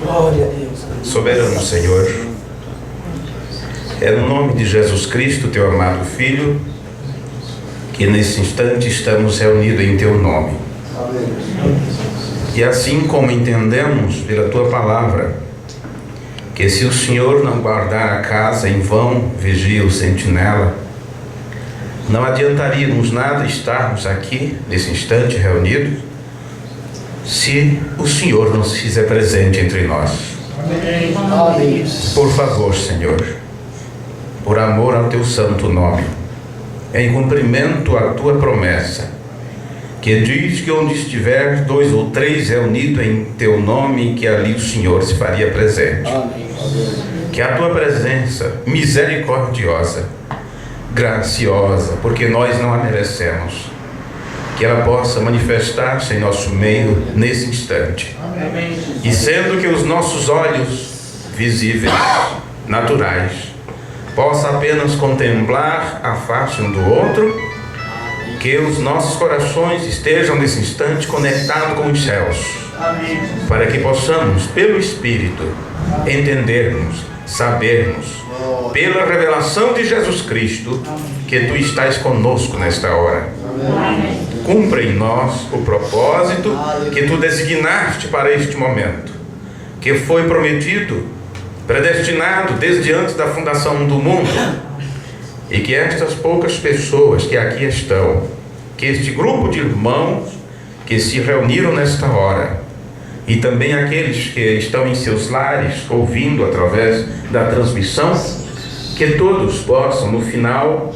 Glória a Deus. Soberano Senhor, é no nome de Jesus Cristo, teu amado Filho, que nesse instante estamos reunidos em teu nome. E assim como entendemos pela tua palavra, que se o Senhor não guardar a casa, em vão vigia o sentinela, não adiantaríamos nada estarmos aqui nesse instante reunidos se o Senhor não se fizer presente entre nós. Amém. Por favor, Senhor, por amor ao teu santo nome, em cumprimento à tua promessa, que diz que onde estiver 2 ou 3 reunidos em teu nome, que ali o Senhor se faria presente. Que a tua presença misericordiosa, graciosa, porque nós não a merecemos, que ela possa manifestar-se em nosso meio nesse instante. Amém. E sendo que os nossos olhos visíveis, naturais, possam apenas contemplar a face um do outro, que os nossos corações estejam nesse instante conectados com os céus. Amém. Para que possamos, pelo Espírito, entendermos, sabermos, pela revelação de Jesus Cristo, que tu estás conosco nesta hora. Amém. Cumpra em nós o propósito que tu designaste para este momento, que foi prometido, predestinado desde antes da fundação do mundo, e que estas poucas pessoas que aqui estão, que este grupo de irmãos que se reuniram nesta hora, e também aqueles que estão em seus lares ouvindo através da transmissão, que todos possam no final,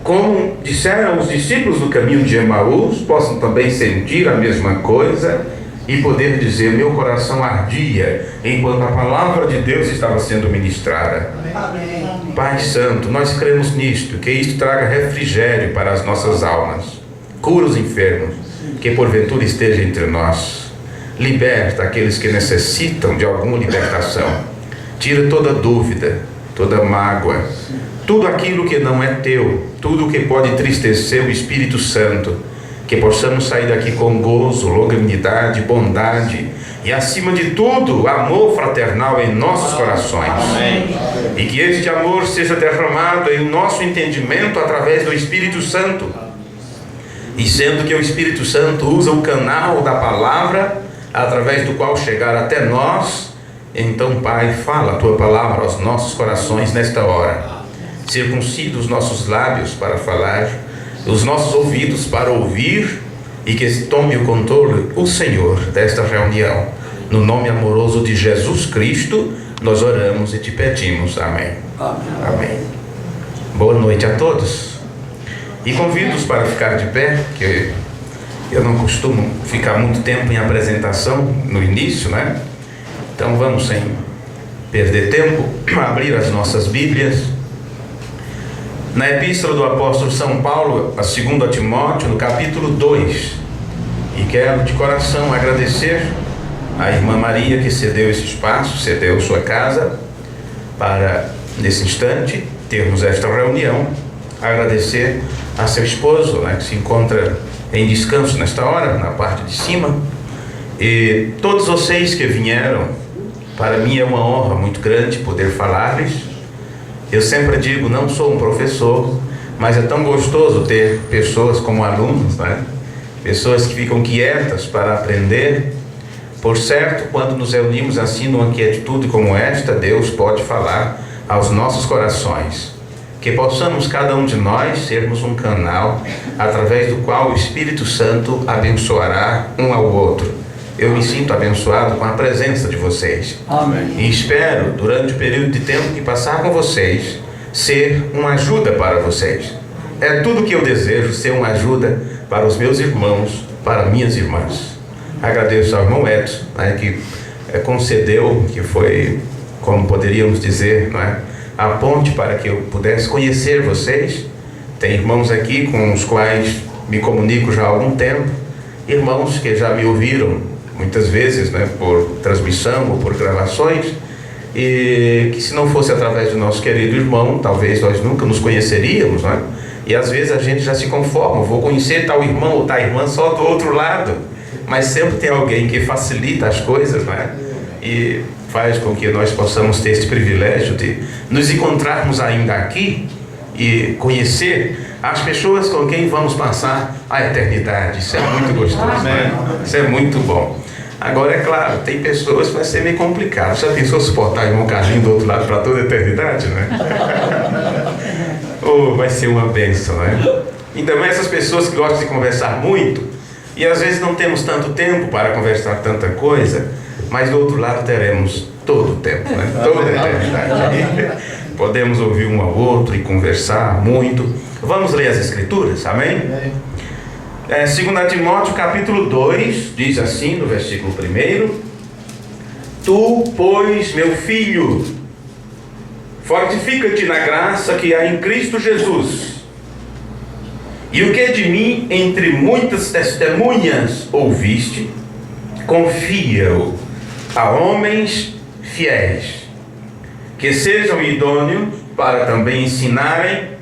como disseram os discípulos do caminho de Emaús, possam também sentir a mesma coisa e poder dizer: meu coração ardia enquanto a palavra de Deus estava sendo ministrada. Amém. Pai Santo, nós cremos nisto, que isto traga refrigério para as nossas almas, cura os enfermos, que porventura esteja entre nós, liberta aqueles que necessitam de alguma libertação, tira toda dúvida, toda mágoa, tudo aquilo que não é teu, tudo que pode entristecer o Espírito Santo, que possamos sair daqui com gozo, longanimidade, bondade e, acima de tudo, amor fraternal em nossos corações. Amém. E que este amor seja derramado em nosso entendimento através do Espírito Santo. E sendo que o Espírito Santo usa o canal da palavra, através do qual chegar até nós, então, Pai, fala a tua palavra aos nossos corações nesta hora. Circuncida os nossos lábios para falar, os nossos ouvidos para ouvir, e que tome o controle o Senhor desta reunião. No nome amoroso de Jesus Cristo, nós oramos e te pedimos. Amém. Amém. Boa noite a todos. E convido-os para ficar de pé, que eu não costumo ficar muito tempo em apresentação no início, né? Então vamos, sem perder tempo, abrir as nossas Bíblias na Epístola do Apóstolo São Paulo, a 2 Timóteo, no capítulo 2. E quero de coração agradecer à irmã Maria, que cedeu esse espaço, cedeu sua casa, para, nesse instante, termos esta reunião. Agradecer a seu esposo, né, que se encontra em descanso nesta hora, na parte de cima. E todos vocês que vieram, para mim é uma honra muito grande poder falar-lhes. Eu sempre digo, não sou um professor, mas é tão gostoso ter pessoas como alunos, né? Pessoas que ficam quietas para aprender. Por certo, quando nos reunimos assim numa quietude como esta, Deus pode falar aos nossos corações. Que possamos cada um de nós sermos um canal através do qual o Espírito Santo abençoará um ao outro. Eu me sinto abençoado com a presença de vocês. Amém. E espero, durante o período de tempo que passar com vocês, ser uma ajuda para vocês. É tudo que eu desejo, ser uma ajuda para os meus irmãos, para minhas irmãs. Agradeço ao irmão Edson, né, que concedeu, que foi, como poderíamos dizer, não é, a ponte para que eu pudesse conhecer vocês. Tem irmãos aqui com os quais me comunico já há algum tempo, irmãos que já me ouviram muitas vezes, né, por transmissão ou por gravações, e que se não fosse através do nosso querido irmão, talvez nós nunca nos conheceríamos, né? E às vezes a gente já se conforma, vou conhecer tal irmão ou tal irmã só do outro lado, mas sempre tem alguém que facilita as coisas, né? e faz com que nós possamos ter esse privilégio de nos encontrarmos ainda aqui e conhecer as pessoas com quem vamos passar a eternidade. Isso é muito gostoso, né? Isso é muito bom. Agora, é claro, tem pessoas que vai ser meio complicado. Já pensou suportar um carrinho do outro lado para toda a eternidade, né? Ou vai ser uma bênção, né? Então, essas pessoas que gostam de conversar muito, e às vezes não temos tanto tempo para conversar tanta coisa, mas do outro lado teremos todo o tempo, né? Toda a eternidade. Podemos ouvir um ao outro e conversar muito. Vamos ler as Escrituras, amém? 2 Timóteo capítulo 2, diz assim no versículo 1: Tu, pois, meu filho, fortifica-te na graça que há em Cristo Jesus. E o que de mim, entre muitas testemunhas, ouviste, confia-o a homens fiéis, que sejam idôneos para também ensinarem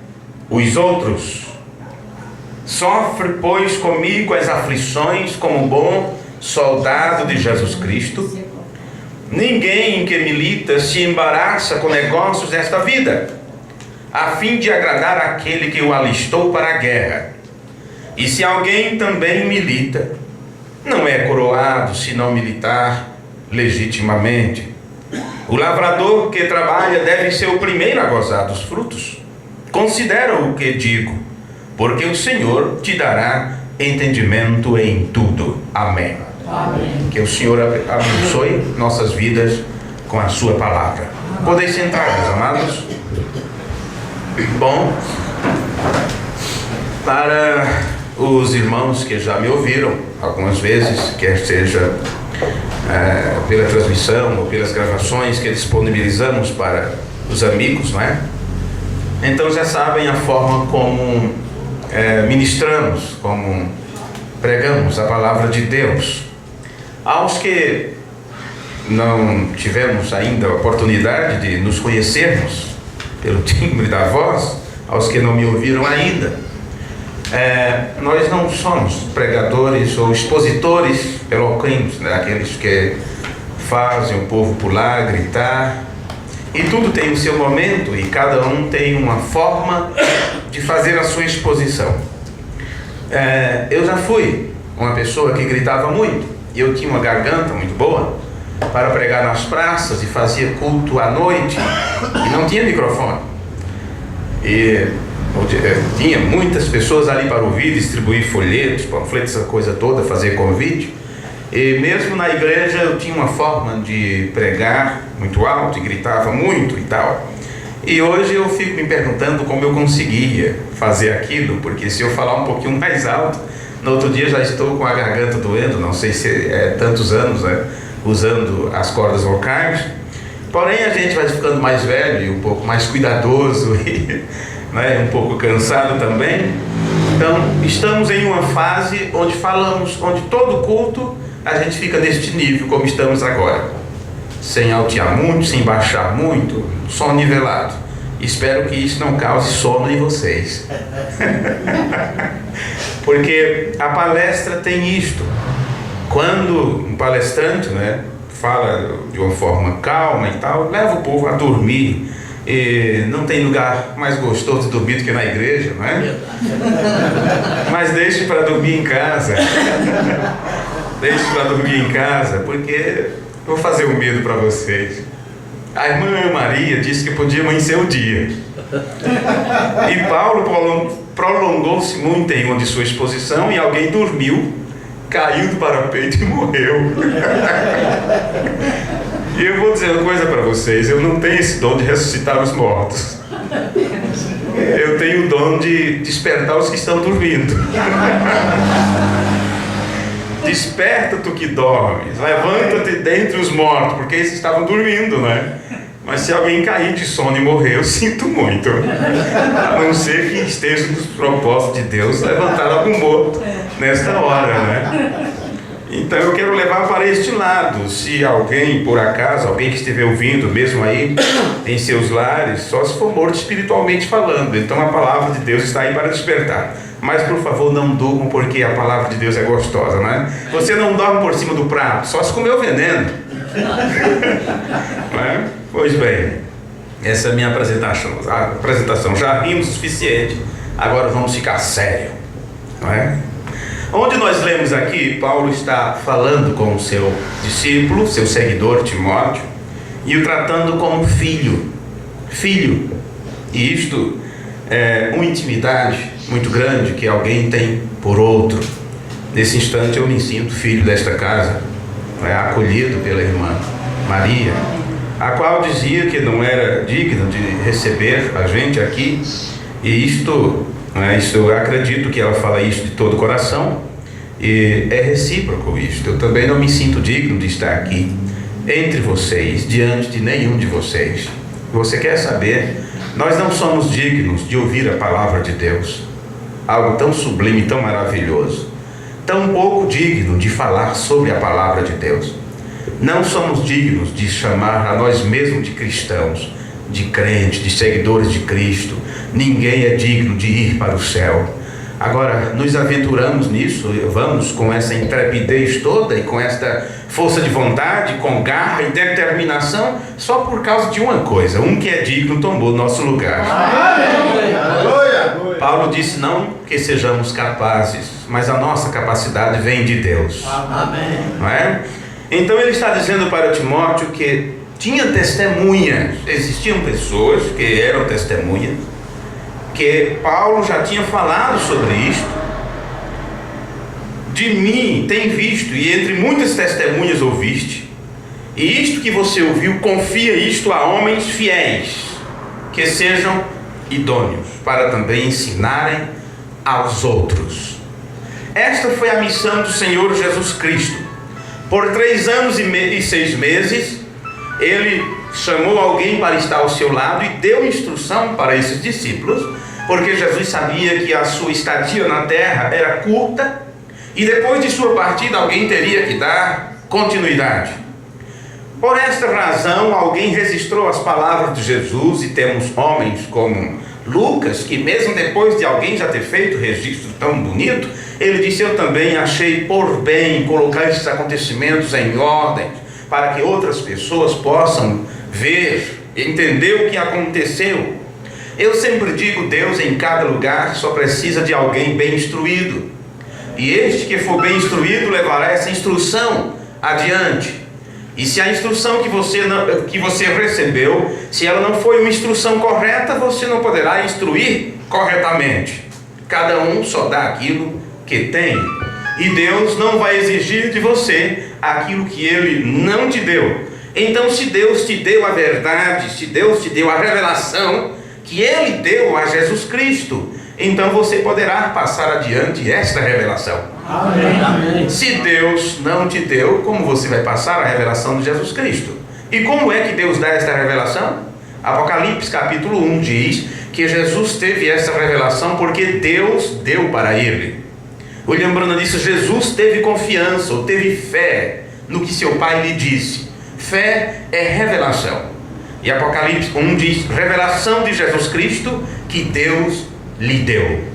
os outros. Sofre, pois, comigo as aflições como bom soldado de Jesus Cristo. Ninguém que milita se embaraça com negócios desta vida, a fim de agradar aquele que o alistou para a guerra. E se alguém também milita, não é coroado se não militar legitimamente. O lavrador que trabalha deve ser o primeiro a gozar dos frutos. Considera o que digo, porque o Senhor te dará entendimento em tudo. Amém. Amém. Que o Senhor abençoe nossas vidas com a sua palavra. Podeis sentar, meus amados. Bom, para os irmãos que já me ouviram algumas vezes, quer seja pela transmissão ou pelas gravações que disponibilizamos para os amigos, não é? Então já sabem a forma como ministramos, como pregamos a palavra de Deus. Aos que não tivemos ainda a oportunidade de nos conhecermos pelo timbre da voz, aos que não me ouviram ainda, nós não somos pregadores ou expositores eloquentes, né? Aqueles que fazem o povo pular, gritar. E tudo tem o seu momento e cada um tem uma forma de fazer a sua exposição. Eu já fui uma pessoa que gritava muito, e eu tinha uma garganta muito boa para pregar nas praças e fazia culto à noite e não tinha microfone. E tinha muitas pessoas ali para ouvir, distribuir folhetos, panfletos, essa coisa toda, fazer convite. E mesmo na igreja eu tinha uma forma de pregar muito alto e gritava muito e tal. E hoje eu fico me perguntando como eu conseguia fazer aquilo, porque se eu falar um pouquinho mais alto, no outro dia já estou com a garganta doendo, não sei se é tantos anos, né, usando as cordas vocais. Porém a gente vai ficando mais velho e um pouco mais cuidadoso e um pouco cansado também. Então estamos em uma fase onde falamos, onde todo culto a gente fica neste nível como estamos agora, sem altear muito, sem baixar muito, som nivelado. Espero que isso não cause sono em vocês. Porque a palestra tem isto. Quando um palestrante, fala de uma forma calma e tal, leva o povo a dormir. E não tem lugar mais gostoso de dormir do que na igreja, não é? Mas deixe para dormir em casa. Deixe para dormir em casa, porque vou fazer um medo para vocês. A irmã Maria disse que podia amanhecer o dia. E Paulo prolongou-se muito em uma de sua exposição e alguém dormiu, caiu do parapeito e morreu. E eu vou dizer uma coisa para vocês: eu não tenho esse dom de ressuscitar os mortos. Eu tenho o dom de despertar os que estão dormindo. Desperta tu que dormes, levanta-te dentre os mortos, porque eles estavam dormindo, né? Mas se alguém cair de sono e morrer, eu sinto muito. A não ser que esteja nos propósitos de Deus levantar algum morto nesta hora, né? Então eu quero levar para este lado. Se alguém, por acaso, alguém que estiver ouvindo, mesmo aí em seus lares, só se for morto espiritualmente falando, então a palavra de Deus está aí para despertar. Mas por favor não durmam, porque a palavra de Deus é gostosa, né? Você não dorme por cima do prato, só se comer o veneno. Não é? Pois bem, essa é a minha apresentação. Já rimos o suficiente, agora vamos ficar sério, não é? Onde nós lemos aqui, Paulo está falando com o seu discípulo, seu seguidor Timóteo, e o tratando como filho. E isto é uma intimidade muito grande que alguém tem por outro. Nesse instante eu me sinto filho desta casa, acolhido pela irmã Maria, a qual dizia que não era digna de receber a gente aqui. E isto eu acredito que ela fala isso de todo o coração, e é recíproco isto. Eu também não me sinto digno de estar aqui entre vocês, diante de nenhum de vocês. Você quer saber? Nós não somos dignos de ouvir a palavra de Deus, algo tão sublime, tão maravilhoso, tão pouco digno de falar sobre a palavra de Deus. Não somos dignos de chamar a nós mesmos de cristãos, de crentes, de seguidores de Cristo. Ninguém é digno de ir para o céu. Agora, nos aventuramos nisso, vamos com essa intrepidez toda e com esta força de vontade, com garra e determinação, só por causa de uma coisa: um que é digno tomou nosso lugar. Paulo disse não que sejamos capazes, mas a nossa capacidade vem de Deus. Não é? Então ele está dizendo para Timóteo que tinha testemunhas, existiam pessoas que eram testemunhas, que Paulo já tinha falado sobre isto. De mim tem visto, e entre muitas testemunhas ouviste, e isto que você ouviu, confia isto a homens fiéis, que sejam idôneos, para também ensinarem aos outros. Esta foi a missão do Senhor Jesus Cristo. Por 3 anos e 6 meses, ele chamou alguém para estar ao seu lado e deu instrução para esses discípulos, porque Jesus sabia que a sua estadia na terra era curta, e depois de sua partida alguém teria que dar continuidade. Por esta razão, alguém registrou as palavras de Jesus, e temos homens como Lucas, que mesmo depois de alguém já ter feito registro tão bonito, ele disse: eu também achei por bem colocar esses acontecimentos em ordem, para que outras pessoas possam ver, entender o que aconteceu. Eu sempre digo, Deus em cada lugar só precisa de alguém bem instruído, e este que for bem instruído levará essa instrução adiante. E se a instrução que você recebeu, se ela não foi uma instrução correta, você não poderá instruir corretamente. Cada um só dá aquilo que tem, e Deus não vai exigir de você aquilo que Ele não te deu. Então, se Deus te deu a verdade, se Deus te deu a revelação que Ele deu a Jesus Cristo, então você poderá passar adiante esta revelação. Amém. Se Deus não te deu, como você vai passar a revelação de Jesus Cristo? E como é que Deus dá esta revelação? Apocalipse capítulo 1 diz que Jesus teve essa revelação porque Deus deu para ele. William Branham disse: Jesus teve confiança, ou teve fé no que seu pai lhe disse. Fé é revelação. E Apocalipse 1 diz: revelação de Jesus Cristo que Deus lhe deu.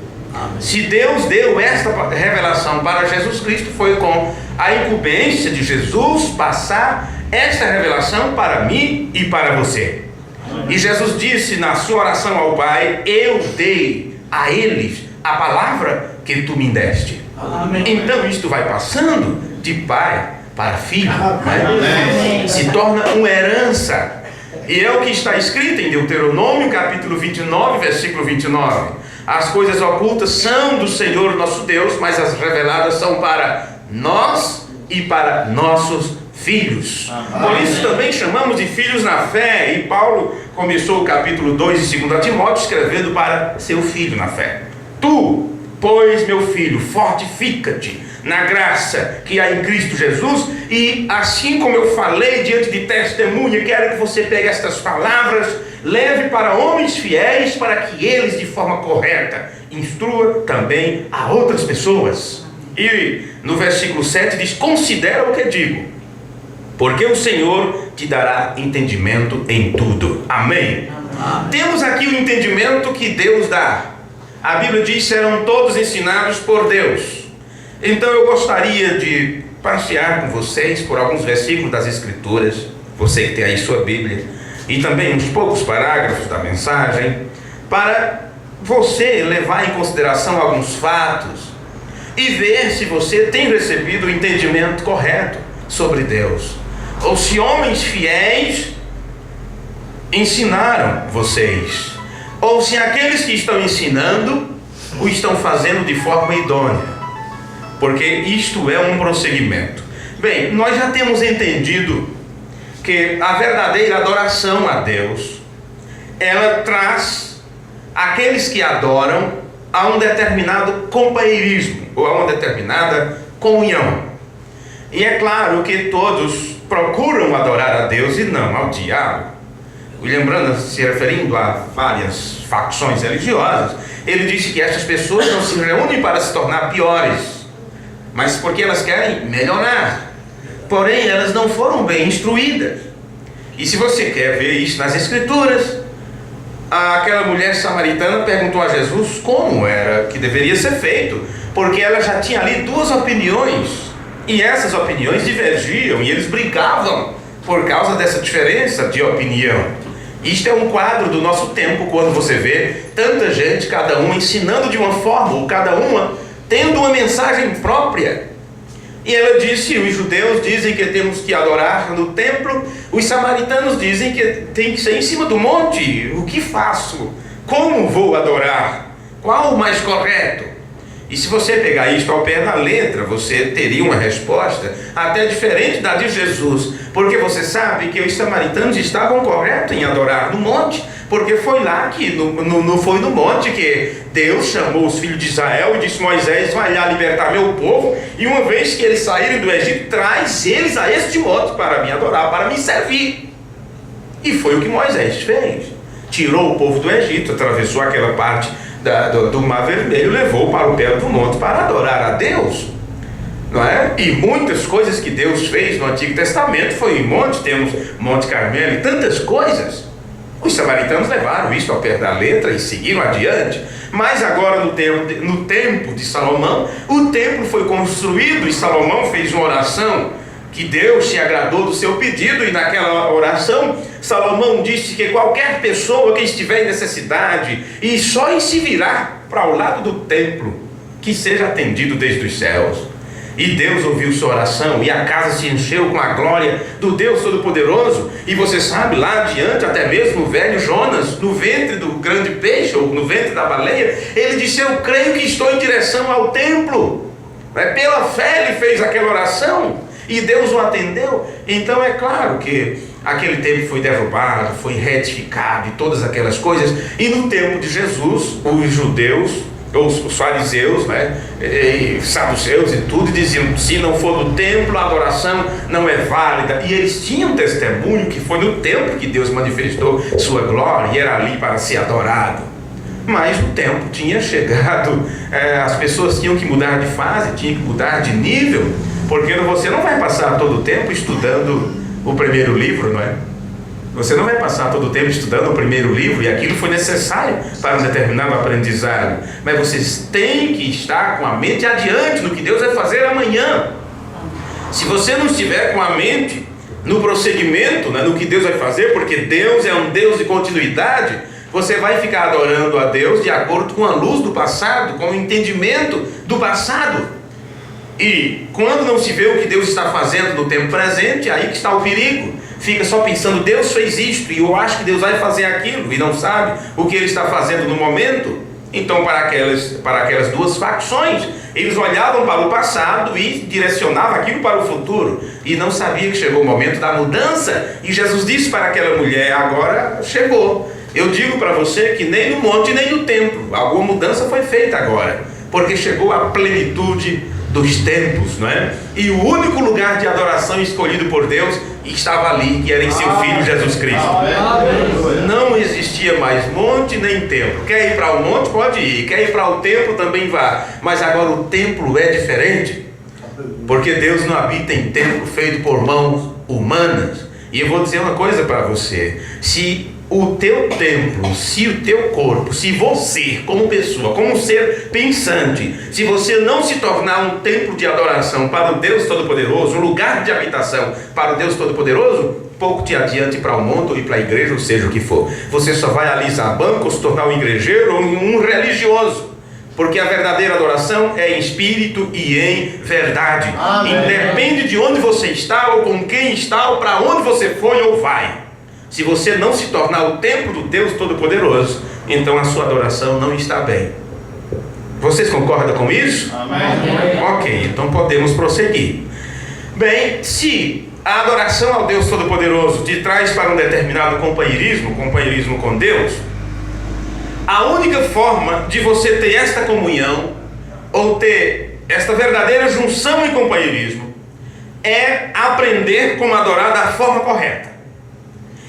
Se Deus deu esta revelação para Jesus Cristo, foi com a incumbência de Jesus passar esta revelação para mim e para você. E Jesus disse na sua oração ao Pai: eu dei a eles a palavra que tu me deste. Amém. Então isto vai passando de pai para filho, né? Se torna uma herança. E é o que está escrito em Deuteronômio capítulo 29, versículo 29. As coisas ocultas são do Senhor nosso Deus, mas as reveladas são para nós e para nossos filhos. Por isso também chamamos de filhos na fé. E Paulo começou o capítulo 2 de 2 Timóteo escrevendo para seu filho na fé. Tu, pois, meu filho, fortifica-te na graça que há em Cristo Jesus, e assim como eu falei diante de testemunha, quero que você pegue estas palavras, leve para homens fiéis, para que eles de forma correta instrua também a outras pessoas. E no versículo 7 diz: considera o que digo, porque o Senhor te dará entendimento em tudo. Amém? Temos aqui o entendimento que Deus dá. A Bíblia diz: serão todos ensinados por Deus. Então eu gostaria de passear com vocês por alguns versículos das Escrituras, você que tem aí sua Bíblia, e também uns poucos parágrafos da mensagem, para você levar em consideração alguns fatos e ver se você tem recebido o entendimento correto sobre Deus, ou se homens fiéis ensinaram vocês, ou se aqueles que estão ensinando o estão fazendo de forma idônea, porque isto é um prosseguimento. Bem, nós já temos entendido que a verdadeira adoração a Deus, ela traz aqueles que adoram a um determinado companheirismo, ou a uma determinada comunhão. E é claro que todos procuram adorar a Deus e não ao diabo. William Branham, se referindo a várias facções religiosas, ele disse que estas pessoas não se reúnem para se tornar piores, mas porque elas querem melhorar. Porém, elas não foram bem instruídas. E se você quer ver isso nas Escrituras, aquela mulher samaritana perguntou a Jesus como era que deveria ser feito, porque ela já tinha ali duas opiniões, e essas opiniões divergiam, e eles brigavam por causa dessa diferença de opinião. Isto é um quadro do nosso tempo, quando você vê tanta gente, cada uma ensinando de uma forma, ou cada uma tendo uma mensagem própria. E ela disse, os judeus dizem que temos que adorar no templo, os samaritanos dizem que tem que ser em cima do monte. O que faço? Como vou adorar? Qual o mais correto? E se você pegar isto ao pé da letra, você teria uma resposta até diferente da de Jesus, porque você sabe que os samaritanos estavam corretos em adorar no monte, porque foi lá que, foi no monte que Deus chamou os filhos de Israel e disse: Moisés, vai lá libertar meu povo, e uma vez que eles saírem do Egito, traz eles a este monte para me adorar, para me servir. E foi o que Moisés fez. Tirou o povo do Egito, atravessou aquela parte do Mar Vermelho, levou para o pé do monte para adorar a Deus, não é? E muitas coisas que Deus fez no Antigo Testamento foi em monte, temos Monte Carmelo e tantas coisas. Os samaritanos levaram isso ao pé da letra e seguiram adiante. Mas agora no tempo de Salomão, o templo foi construído e Salomão fez uma oração que Deus se agradou do seu pedido, e naquela oração Salomão disse que qualquer pessoa que estiver em necessidade e só em se virar para o lado do templo, que seja atendido desde os céus. E Deus ouviu sua oração, e a casa se encheu com a glória do Deus Todo-Poderoso. E você sabe, lá adiante, até mesmo o velho Jonas, no ventre do grande peixe, ou no ventre da baleia, ele disse: eu creio que estou em direção ao templo. Pela fé ele fez aquela oração, e Deus o atendeu. Então é claro que aquele templo foi derrubado, foi retificado e todas aquelas coisas. E no tempo de Jesus, os judeus, os fariseus, e saduceus e tudo, diziam: se não for no templo, a adoração não é válida. E eles tinham testemunho que foi no templo que Deus manifestou sua glória, e era ali para ser adorado. Mas o tempo tinha chegado, as pessoas tinham que mudar de fase, tinham que mudar de nível, porque você não vai passar todo o tempo estudando o primeiro livro, não é? Você não vai passar todo o tempo estudando o primeiro livro, e aquilo foi necessário para um determinado aprendizado. Mas vocês têm que estar com a mente adiante no que Deus vai fazer amanhã. Se você não estiver com a mente no prosseguimento, no que Deus vai fazer, porque Deus é um Deus de continuidade, você vai ficar adorando a Deus de acordo com a luz do passado, com o entendimento do passado. E quando não se vê o que Deus está fazendo no tempo presente, aí que está o perigo. Fica só pensando: Deus fez isto e eu acho que Deus vai fazer aquilo, e não sabe o que Ele está fazendo no momento. Então, para aquelas duas facções, eles olhavam para o passado e direcionavam aquilo para o futuro, e não sabiam que chegou o momento da mudança. E Jesus disse para aquela mulher: agora chegou. Eu digo para você que nem no monte nem no templo alguma mudança foi feita agora, porque chegou a plenitude dos tempos, não é? E o único lugar de adoração escolhido por Deus estava ali, que era em seu Filho Jesus Cristo. Não existia mais monte nem templo. Quer ir para o monte? Pode ir. Quer ir para o templo? Também vá. Mas agora o templo é diferente, porque Deus não habita em templo feito por mãos humanas. E eu vou dizer uma coisa para você: se o teu templo, se o teu corpo, se você, como pessoa, como ser pensante, se você não se tornar um templo de adoração para o Deus Todo-Poderoso, um lugar de habitação para o Deus Todo-Poderoso, pouco te adiante para o mundo ou ir para a igreja, ou seja o que for. Você só vai alisar banco, ou se tornar um igrejeiro ou um religioso. Porque a verdadeira adoração é em espírito e em verdade. Amém. Independe de onde você está, ou com quem está, ou para onde você foi ou vai. Se você não se tornar o templo do Deus Todo-Poderoso, então a sua adoração não está bem. Vocês concordam com isso? Amém. Ok, então podemos prosseguir. Bem, se a adoração ao Deus Todo-Poderoso te traz para um determinado companheirismo com Deus, a única forma de você ter esta comunhão, ou ter esta verdadeira junção e companheirismo, é aprender como adorar da forma correta.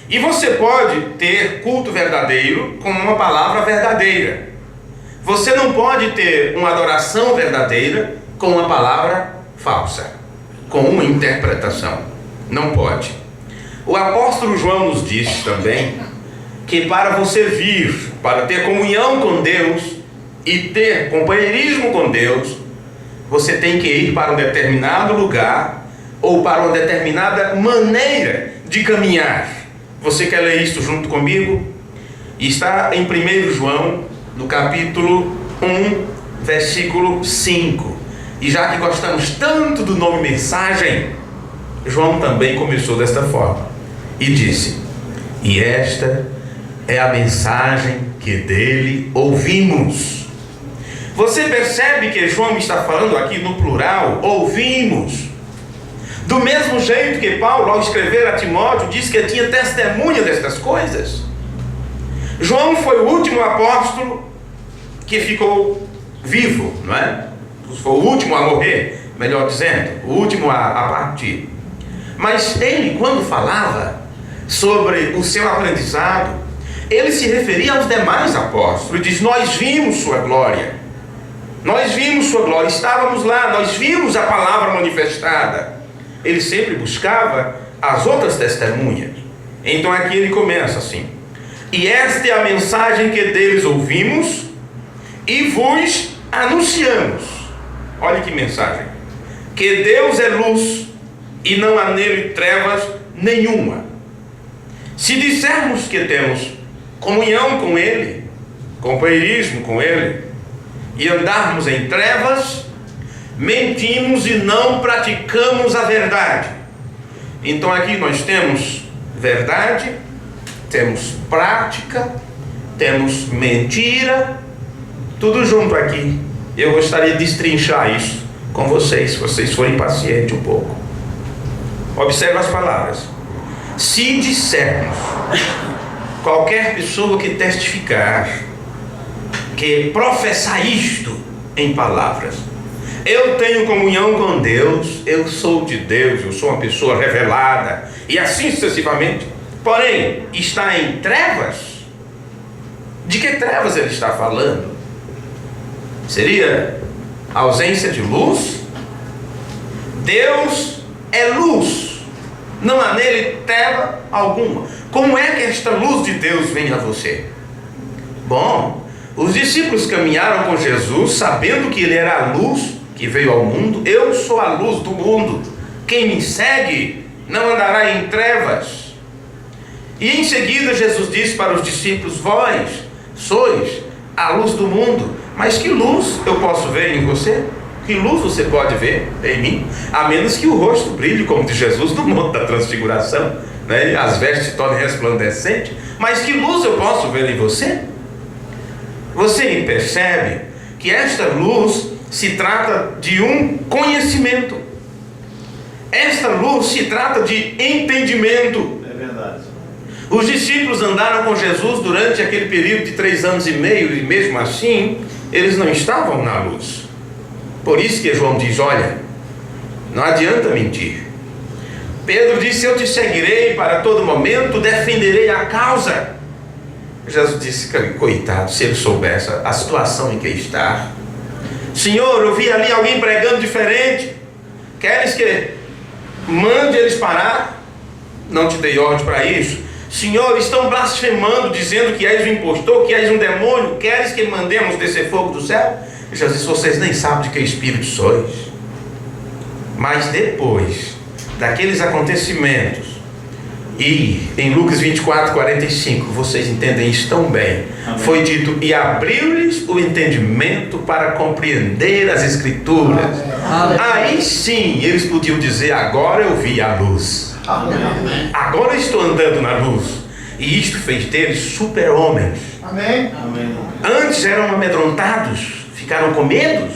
E você pode ter culto verdadeiro com uma palavra verdadeira. Você não pode ter uma adoração verdadeira com uma palavra falsa, com uma interpretação. Não pode. O apóstolo João nos diz também que para você vir, para ter comunhão com Deus e ter companheirismo com Deus, você tem que ir para um determinado lugar ou para uma determinada maneira de caminhar. Você quer ler isso junto comigo? Está em 1 João, no capítulo 1, versículo 5. E já que gostamos tanto do nome mensagem, João também começou desta forma e disse: e esta é a mensagem que dele ouvimos. Você percebe que João está falando aqui no plural, ouvimos. Do mesmo jeito que Paulo, ao escrever a Timóteo, disse que tinha testemunha destas coisas. João foi o último apóstolo que ficou vivo, não é? Foi o último a morrer, melhor dizendo, o último a partir. Mas ele, quando falava sobre o seu aprendizado, ele se referia aos demais apóstolos e diz: nós vimos sua glória, nós vimos sua glória, estávamos lá, nós vimos a palavra manifestada. Ele sempre buscava as outras testemunhas. Então aqui ele começa assim: e esta é a mensagem que deles ouvimos e vos anunciamos. Olha que mensagem: que Deus é luz e não há nele trevas nenhuma. Se dissermos que temos comunhão com Ele, companheirismo com Ele, e andarmos em trevas, mentimos e não praticamos a verdade. Então aqui nós temos verdade, temos prática, temos mentira, tudo junto aqui. Eu gostaria de destrinchar isso com vocês, se vocês forem pacientes um pouco. Observe as palavras. Se dissermos, qualquer pessoa que testificar, que professar isto em palavras: eu tenho comunhão com Deus, eu sou de Deus, eu sou uma pessoa revelada, e assim sucessivamente, porém está em trevas, de que trevas ele está falando? Seria ausência de luz? Deus é luz, não há nele treva alguma. Como é que esta luz de Deus vem a você? Bom, os discípulos caminharam com Jesus sabendo que ele era a luz que veio ao mundo. Eu sou a luz do mundo, quem me segue não andará em trevas. E em seguida Jesus disse para os discípulos: vós sois a luz do mundo. Mas que luz eu posso ver em você? Que luz você pode ver em mim? A menos que o rosto brilhe como de Jesus no monte da transfiguração, né? As vestes se tornem resplandecentes. Mas que luz eu posso ver em você? Você percebe que esta luz se trata de um conhecimento. Esta luz se trata de entendimento. É verdade. Os discípulos andaram com Jesus durante aquele período de 3 anos e meio, e mesmo assim eles não estavam na luz. Por isso que João diz: olha, não adianta mentir. Pedro disse: eu te seguirei para todo momento, defenderei a causa. Jesus disse: coitado, se ele soubesse a situação em que está. Senhor, eu vi ali alguém pregando diferente, queres que mande eles parar? Não te dei ordem para isso. Senhor, estão blasfemando, dizendo que és um impostor, que és um demônio, queres que mandemos descer fogo do céu? Jesus disse: vocês nem sabem de que espírito sois. Mas depois daqueles acontecimentos, e em Lucas 24, 45, vocês entendem isso tão bem. Amém. Foi dito: e abriu-lhes o entendimento para compreender as Escrituras. Amém. Aí sim eles podiam dizer: agora eu vi a luz. Amém. Agora eu estou andando na luz. E isto fez deles super-homens. Amém. Antes eram amedrontados, ficaram com medo,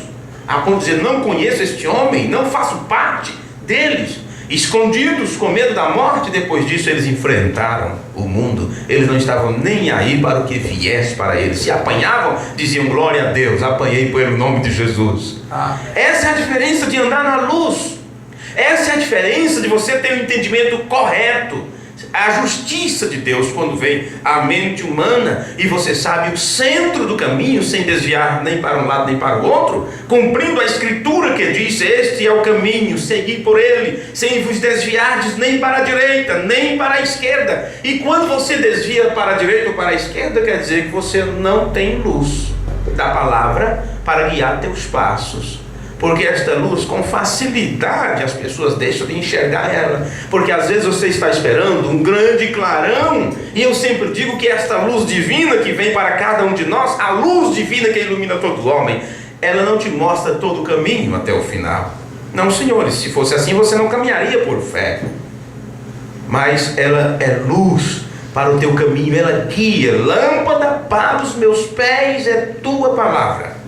a ponto de dizer: não conheço este homem, não faço parte deles. Escondidos com medo da morte. Depois disso eles enfrentaram o mundo. Eles não estavam nem aí para o que viesse para eles. Se apanhavam, diziam: glória a Deus, apanhei pelo nome de Jesus. Essa é a diferença de andar na luz. Essa é a diferença de você ter um entendimento correto. A justiça de Deus, quando vem à mente humana e você sabe o centro do caminho, sem desviar nem para um lado nem para o outro, cumprindo a Escritura que diz: este é o caminho, segui por ele, sem vos desviardes nem para a direita nem para a esquerda. E quando você desvia para a direita ou para a esquerda, quer dizer que você não tem luz da palavra para guiar teus passos. Porque esta luz, com facilidade, as pessoas deixam de enxergar ela. Porque às vezes você está esperando um grande clarão. E eu sempre digo que esta luz divina que vem para cada um de nós, a luz divina que ilumina todo homem, ela não te mostra todo o caminho até o final. Não, senhores, se fosse assim você não caminharia por fé. Mas ela é luz para o teu caminho, ela guia. Lâmpada para os meus pés é tua palavra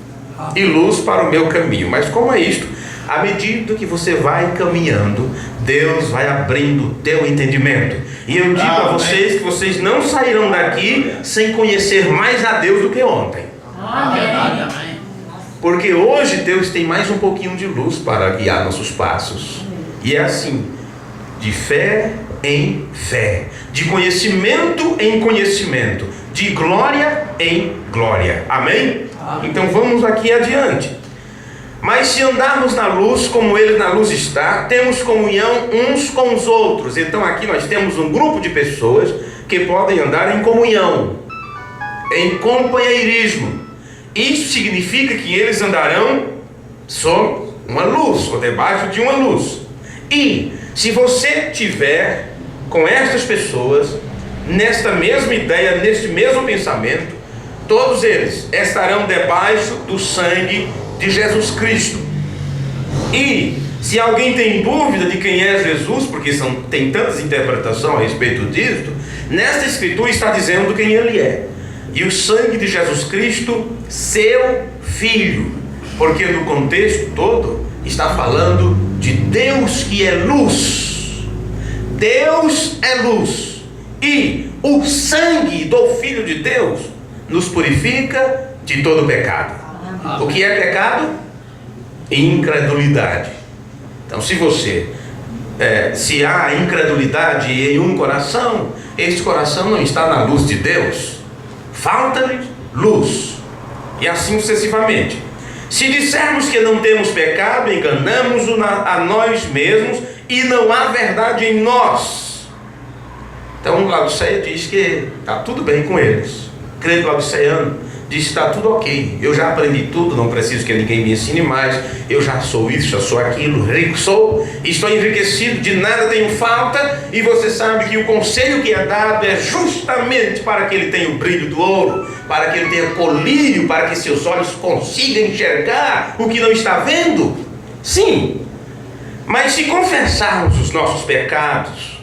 e luz para o meu caminho. Mas como é isto? À medida que você vai caminhando, Deus vai abrindo o teu entendimento. E eu digo a vocês que vocês não sairão daqui sem conhecer mais a Deus do que ontem. Amém. Porque hoje Deus tem mais um pouquinho de luz para guiar nossos passos. E é assim, de fé em fé, de conhecimento em conhecimento, de glória em glória. Amém? Então vamos aqui adiante. Mas se andarmos na luz como Ele na luz está, temos comunhão uns com os outros. Então aqui nós temos um grupo de pessoas que podem andar em comunhão, em companheirismo. Isso significa que eles andarão sob uma luz, ou debaixo de uma luz. E se você tiver com estas pessoas nesta mesma ideia, neste mesmo pensamento, todos eles estarão debaixo do sangue de Jesus Cristo. E se alguém tem dúvida de quem é Jesus, porque tem tantas interpretações a respeito disso, nesta escritura está dizendo quem ele é. E o sangue de Jesus Cristo, seu Filho, porque no contexto todo está falando de Deus que é luz. Deus é luz. E o sangue do Filho de Deus nos purifica de todo pecado. O que é pecado? Incredulidade. Então se há incredulidade em um coração, este coração não está na luz de Deus, falta-lhe luz, e assim sucessivamente. Se dissermos que não temos pecado, enganamos-nos a nós mesmos e não há verdade em nós. Então Laodiceia diz que está tudo bem com eles. O crente laodiceano diz que está tudo ok, eu já aprendi tudo, não preciso que ninguém me ensine mais, eu já sou isso, já sou aquilo, rico sou, estou enriquecido, de nada tenho falta. E você sabe que o conselho que é dado é justamente para que ele tenha o brilho do ouro, para que ele tenha colírio, para que seus olhos consigam enxergar o que não está vendo. Sim, mas se confessarmos os nossos pecados,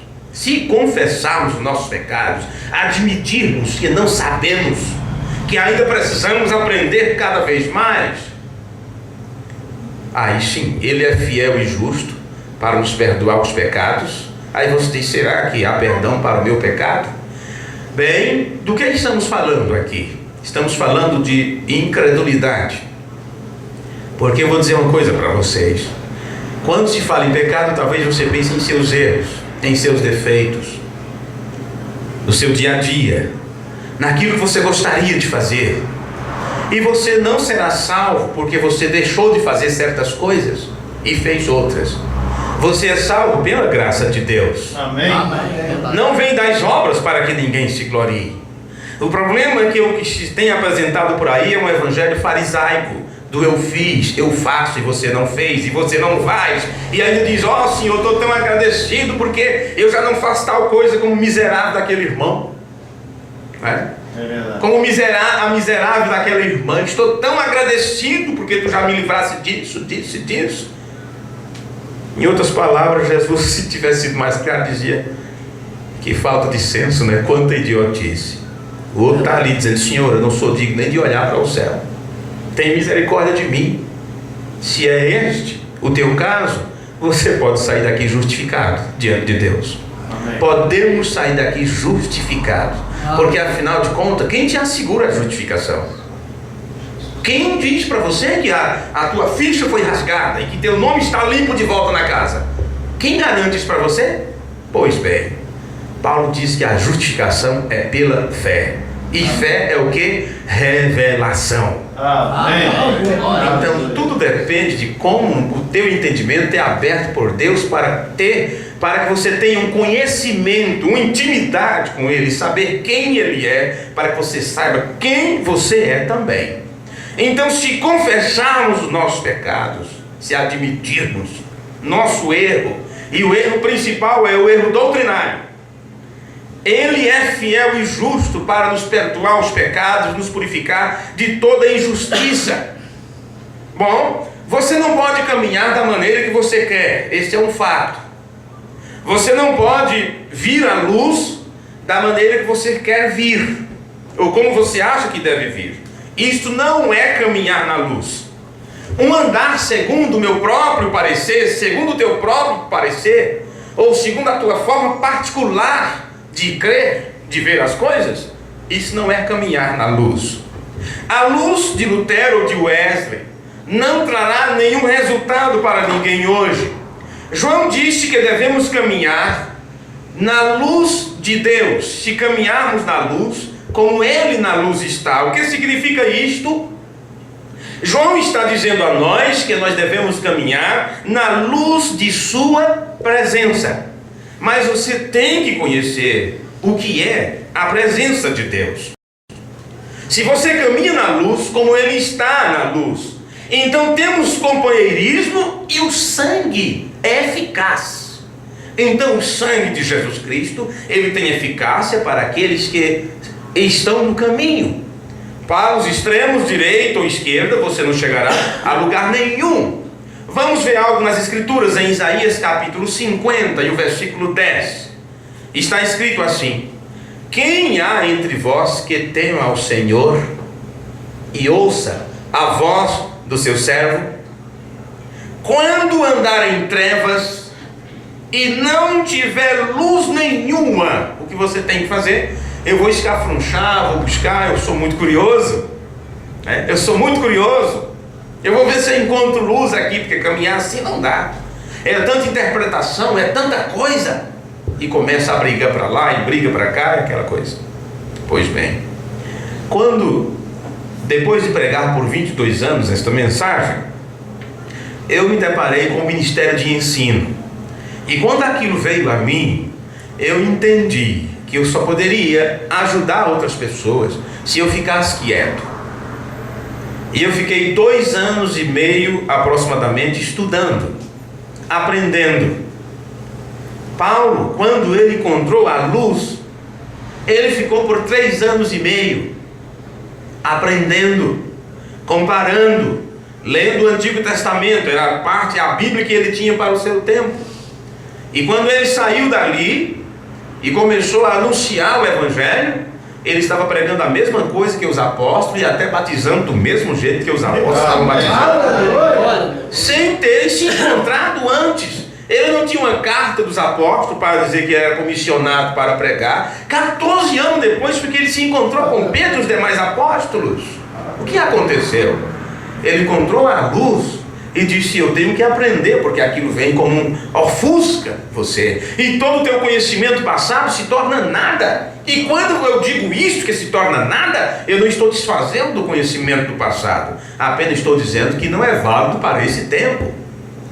admitirmos que não sabemos, que ainda precisamos aprender cada vez mais, aí sim, Ele é fiel e justo para nos perdoar os pecados. Aí você diz: será que há perdão para o meu pecado? Bem, do que estamos falando aqui? Estamos falando de incredulidade. Porque eu vou dizer uma coisa para vocês: quando se fala em pecado, talvez você pense em seus erros, em seus defeitos, no seu dia a dia, naquilo que você gostaria de fazer. E você não será salvo porque você deixou de fazer certas coisas e fez outras. Você é salvo pela graça de Deus. Amém. Não vem das obras para que ninguém se glorie. O problema é que o que se tem apresentado por aí é um evangelho farisaico, do eu fiz, eu faço e você não fez, e você não faz, e ainda diz, ó Senhor, eu estou tão agradecido porque eu já não faço tal coisa como o miserável daquele irmão, né? É verdade. Como a miserável daquela irmã, estou tão agradecido porque tu já me livraste disso, disso e disso. Em outras palavras, Jesus, se tivesse sido mais claro, dizia: que falta de senso, né? Quanta idiotice. O outro está ali dizendo: Senhor, eu não sou digno nem de olhar para o céu, tem misericórdia de mim. Se é este o teu caso, você pode sair daqui justificado diante de Deus. Amém. Podemos sair daqui justificados, porque afinal de contas, quem te assegura a justificação? Quem diz para você que a tua ficha foi rasgada e que teu nome está limpo de volta na casa? Quem garante isso para você? Pois bem, Paulo diz que a justificação é pela fé. E fé é o que? Revelação. Amém. Então tudo depende de como o teu entendimento é aberto por Deus para que você tenha um conhecimento, uma intimidade com Ele, saber quem Ele é, para que você saiba quem você é também. Então, se confessarmos os nossos pecados, se admitirmos nosso erro, e o erro principal é o erro doutrinário, Ele é fiel e justo para nos perdoar os pecados, nos purificar de toda injustiça. Bom, você não pode caminhar da maneira que você quer, esse é um fato. Você não pode vir à luz da maneira que você quer vir, ou como você acha que deve vir. Isto não é caminhar na luz. Um andar segundo o meu próprio parecer, segundo o teu próprio parecer, ou segundo a tua forma particular de crer, de ver as coisas, isso não é caminhar na luz. A luz de Lutero ou de Wesley não trará nenhum resultado para ninguém hoje. João disse que devemos caminhar na luz de Deus. Se caminharmos na luz, como Ele na luz está. O que significa isto? João está dizendo a nós que nós devemos caminhar na luz de sua presença. Mas você tem que conhecer o que é a presença de Deus. Se você caminha na luz como Ele está na luz, então temos companheirismo e o sangue é eficaz. Então o sangue de Jesus Cristo, ele tem eficácia para aqueles que estão no caminho. Para os extremos, direita ou esquerda, você não chegará a lugar nenhum. Vamos ver algo nas Escrituras, em Isaías capítulo 50 e o versículo 10. Está escrito assim: quem há entre vós que tema ao Senhor e ouça a voz do seu servo? Quando andar em trevas e não tiver luz nenhuma, o que você tem que fazer? Eu vou escafrunchar, vou buscar, eu sou muito curioso, né? Eu sou muito curioso. Eu vou ver se eu encontro luz aqui, porque caminhar assim não dá. É tanta interpretação, é tanta coisa. E começa a brigar para lá e briga para cá, aquela coisa. Pois bem, depois de pregar por 22 anos esta mensagem, eu me deparei com o ministério de ensino. E quando aquilo veio a mim, eu entendi que eu só poderia ajudar outras pessoas se eu ficasse quieto. E eu fiquei 2 anos e meio aproximadamente estudando, aprendendo. Paulo, quando ele encontrou a luz, ele ficou por 3 anos e meio aprendendo, comparando, lendo o Antigo Testamento, era a Bíblia que ele tinha para o seu tempo. E quando ele saiu dali e começou a anunciar o Evangelho, ele estava pregando a mesma coisa que os apóstolos e até batizando do mesmo jeito que os apóstolos estavam batizando, sem ter se encontrado antes. Ele não tinha uma carta dos apóstolos para dizer que era comissionado para pregar. 14 anos depois, porque ele se encontrou com Pedro e os demais apóstolos. O que aconteceu? Ele encontrou a luz e disse: eu tenho que aprender, porque aquilo vem como ofusca você, e todo o teu conhecimento passado se torna nada. E quando eu digo isso, que se torna nada, eu não estou desfazendo do conhecimento do passado, apenas estou dizendo que não é válido para esse tempo.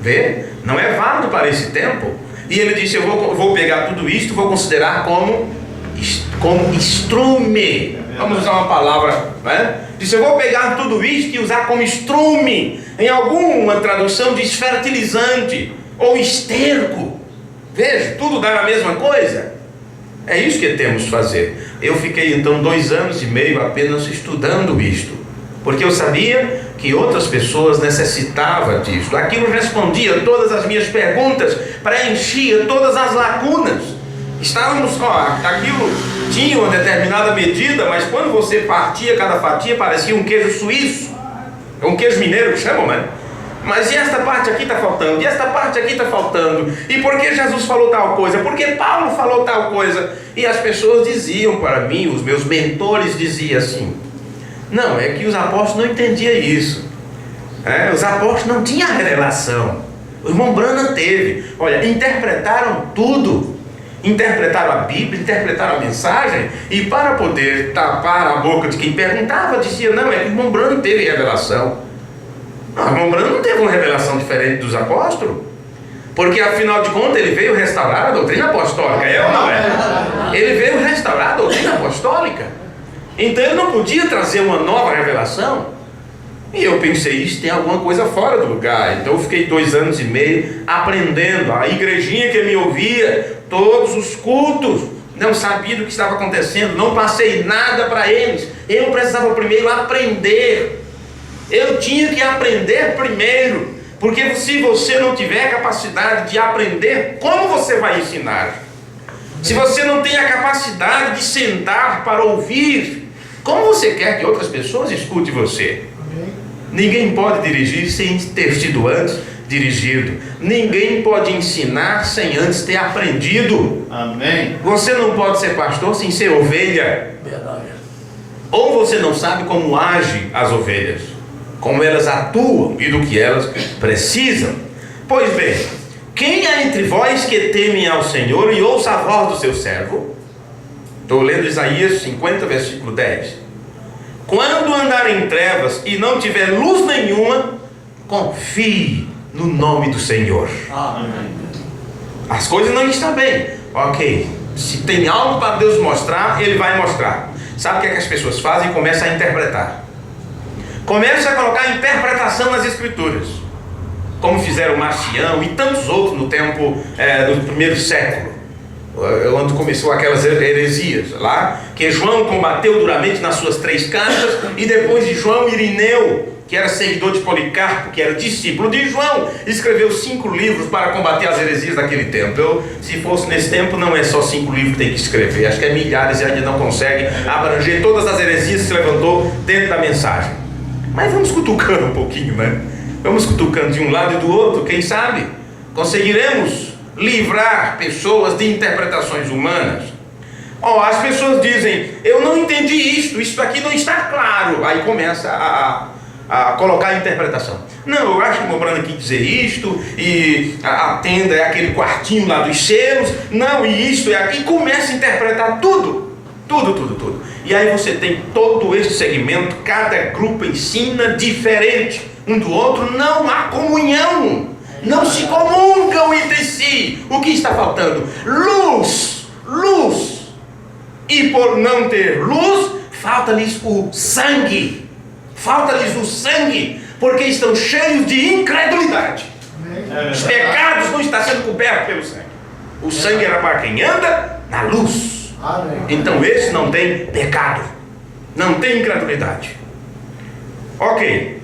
Vê? Não é válido para esse tempo. E ele disse: eu vou pegar tudo isto, vou considerar como estrume. Vamos usar uma palavra, né? Disse: eu vou pegar tudo isto e usar como estrume. Em alguma tradução diz fertilizante ou esterco. Veja, tudo dá a mesma coisa. É isso que temos que fazer. Eu fiquei então 2 anos e meio apenas estudando isto, porque eu sabia que outras pessoas necessitavam disso. Aquilo respondia todas as minhas perguntas, preenchia todas as lacunas. Estávamos, aquilo tinha uma determinada medida, mas quando você partia cada fatia parecia um queijo suíço, é um queijo mineiro que chamam, né? Mas e esta parte aqui está faltando, e esta parte aqui está faltando, e por que Jesus falou tal coisa, por que Paulo falou tal coisa? E as pessoas diziam para mim, os meus mentores diziam assim: não, é que os apóstolos não entendiam isso, os apóstolos não tinham revelação, o irmão Branham teve. Olha, interpretaram tudo, interpretaram a Bíblia, interpretaram a mensagem, e para poder tapar a boca de quem perguntava, dizia: não, é que o irmão Branham teve revelação. O irmão Branham não teve uma revelação diferente dos apóstolos, porque afinal de contas ele veio restaurar a doutrina apostólica, é ou não é? Ele veio restaurar a doutrina apostólica, então ele não podia trazer uma nova revelação. E eu pensei: isso tem alguma coisa fora do lugar. Então eu fiquei 2 anos e meio aprendendo. A igrejinha que me ouvia, todos os cultos, não sabia do que estava acontecendo, não passei nada para eles. Eu precisava primeiro aprender. Eu tinha que aprender primeiro, porque se você não tiver capacidade de aprender, como você vai ensinar? Se você não tem a capacidade de sentar para ouvir, como você quer que outras pessoas escutem você? Ninguém pode dirigir sem ter sido antes dirigido. Ninguém pode ensinar sem antes ter aprendido. Amém. Você não pode ser pastor sem ser ovelha. Verdade. Ou você não sabe como agem as ovelhas, como elas atuam e do que elas precisam. Pois bem, quem há entre vós que temem ao Senhor e ouça a voz do seu servo? Estou lendo Isaías 50, versículo 10. Quando andar em trevas e não tiver luz nenhuma, confie no nome do Senhor. Amém. As coisas não estão bem, ok, se tem algo para Deus mostrar, Ele vai mostrar. Sabe o que é que as pessoas fazem? Começam a interpretar, começam a colocar interpretação nas escrituras, como fizeram Marcião e tantos outros no tempo do primeiro século, onde começou aquelas heresias lá, que João combateu duramente nas suas 3 cartas, e depois de João, Irineu, que era seguidor de Policarpo, que era discípulo de João, escreveu 5 livros para combater as heresias daquele tempo. Se fosse nesse tempo, não é só 5 livros que tem que escrever, acho que é milhares, e ainda não consegue abranger todas as heresias que se levantou dentro da mensagem. Mas vamos cutucando um pouquinho, né? Vamos cutucando de um lado e do outro, quem sabe conseguiremos livrar pessoas de interpretações humanas. As pessoas dizem: eu não entendi isso aqui não está claro. Aí começa a colocar a interpretação. Não, eu acho que o irmão Branham quis dizer isto, e a tenda é aquele quartinho lá dos selos, não, e isto é aqui, e começa a interpretar tudo. E aí você tem todo esse segmento, cada grupo ensina diferente um do outro, não há comunhão, não se comungam entre si. O que está faltando? Luz. E por não ter luz, falta-lhes o sangue, porque estão cheios de incredulidade. Os pecados não estão sendo cobertos pelo sangue. O sangue era para quem anda na luz. Então esse não tem pecado, não tem incredulidade. Ok,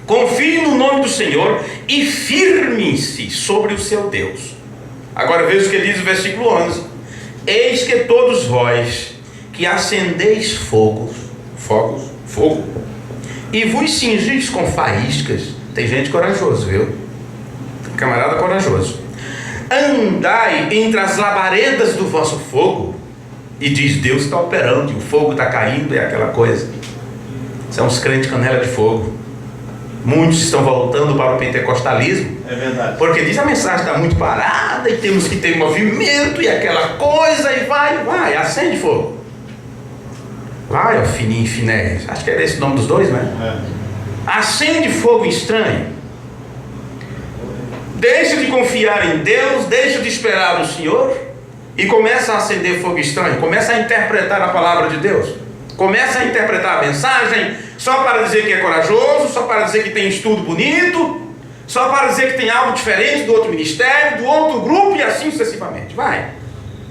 confie no nome do Senhor e firme-se sobre o seu Deus. Agora veja o que diz o versículo 11: eis que todos vós que acendeis fogo, e vos cingis com faíscas. Tem gente corajoso, viu? Camarada corajoso. Andai entre as labaredas do vosso fogo, e diz: Deus está operando, e o fogo está caindo, é aquela coisa. São os crentes canela de fogo. Muitos estão voltando para o pentecostalismo. É verdade. Porque diz: a mensagem está muito parada, e temos que ter movimento, e aquela coisa, e vai, acende fogo. Vai, ó Fininho e Finés, acho que era esse o nome dos dois, né? Acende fogo estranho. deixa de confiar em Deus, deixa de esperar o Senhor e começa a acender fogo estranho, começa a interpretar a palavra de Deus, começa a interpretar a mensagem só para dizer que é corajoso, só para dizer que tem estudo bonito, só para dizer que tem algo diferente do outro ministério, do outro grupo e assim sucessivamente. Vai,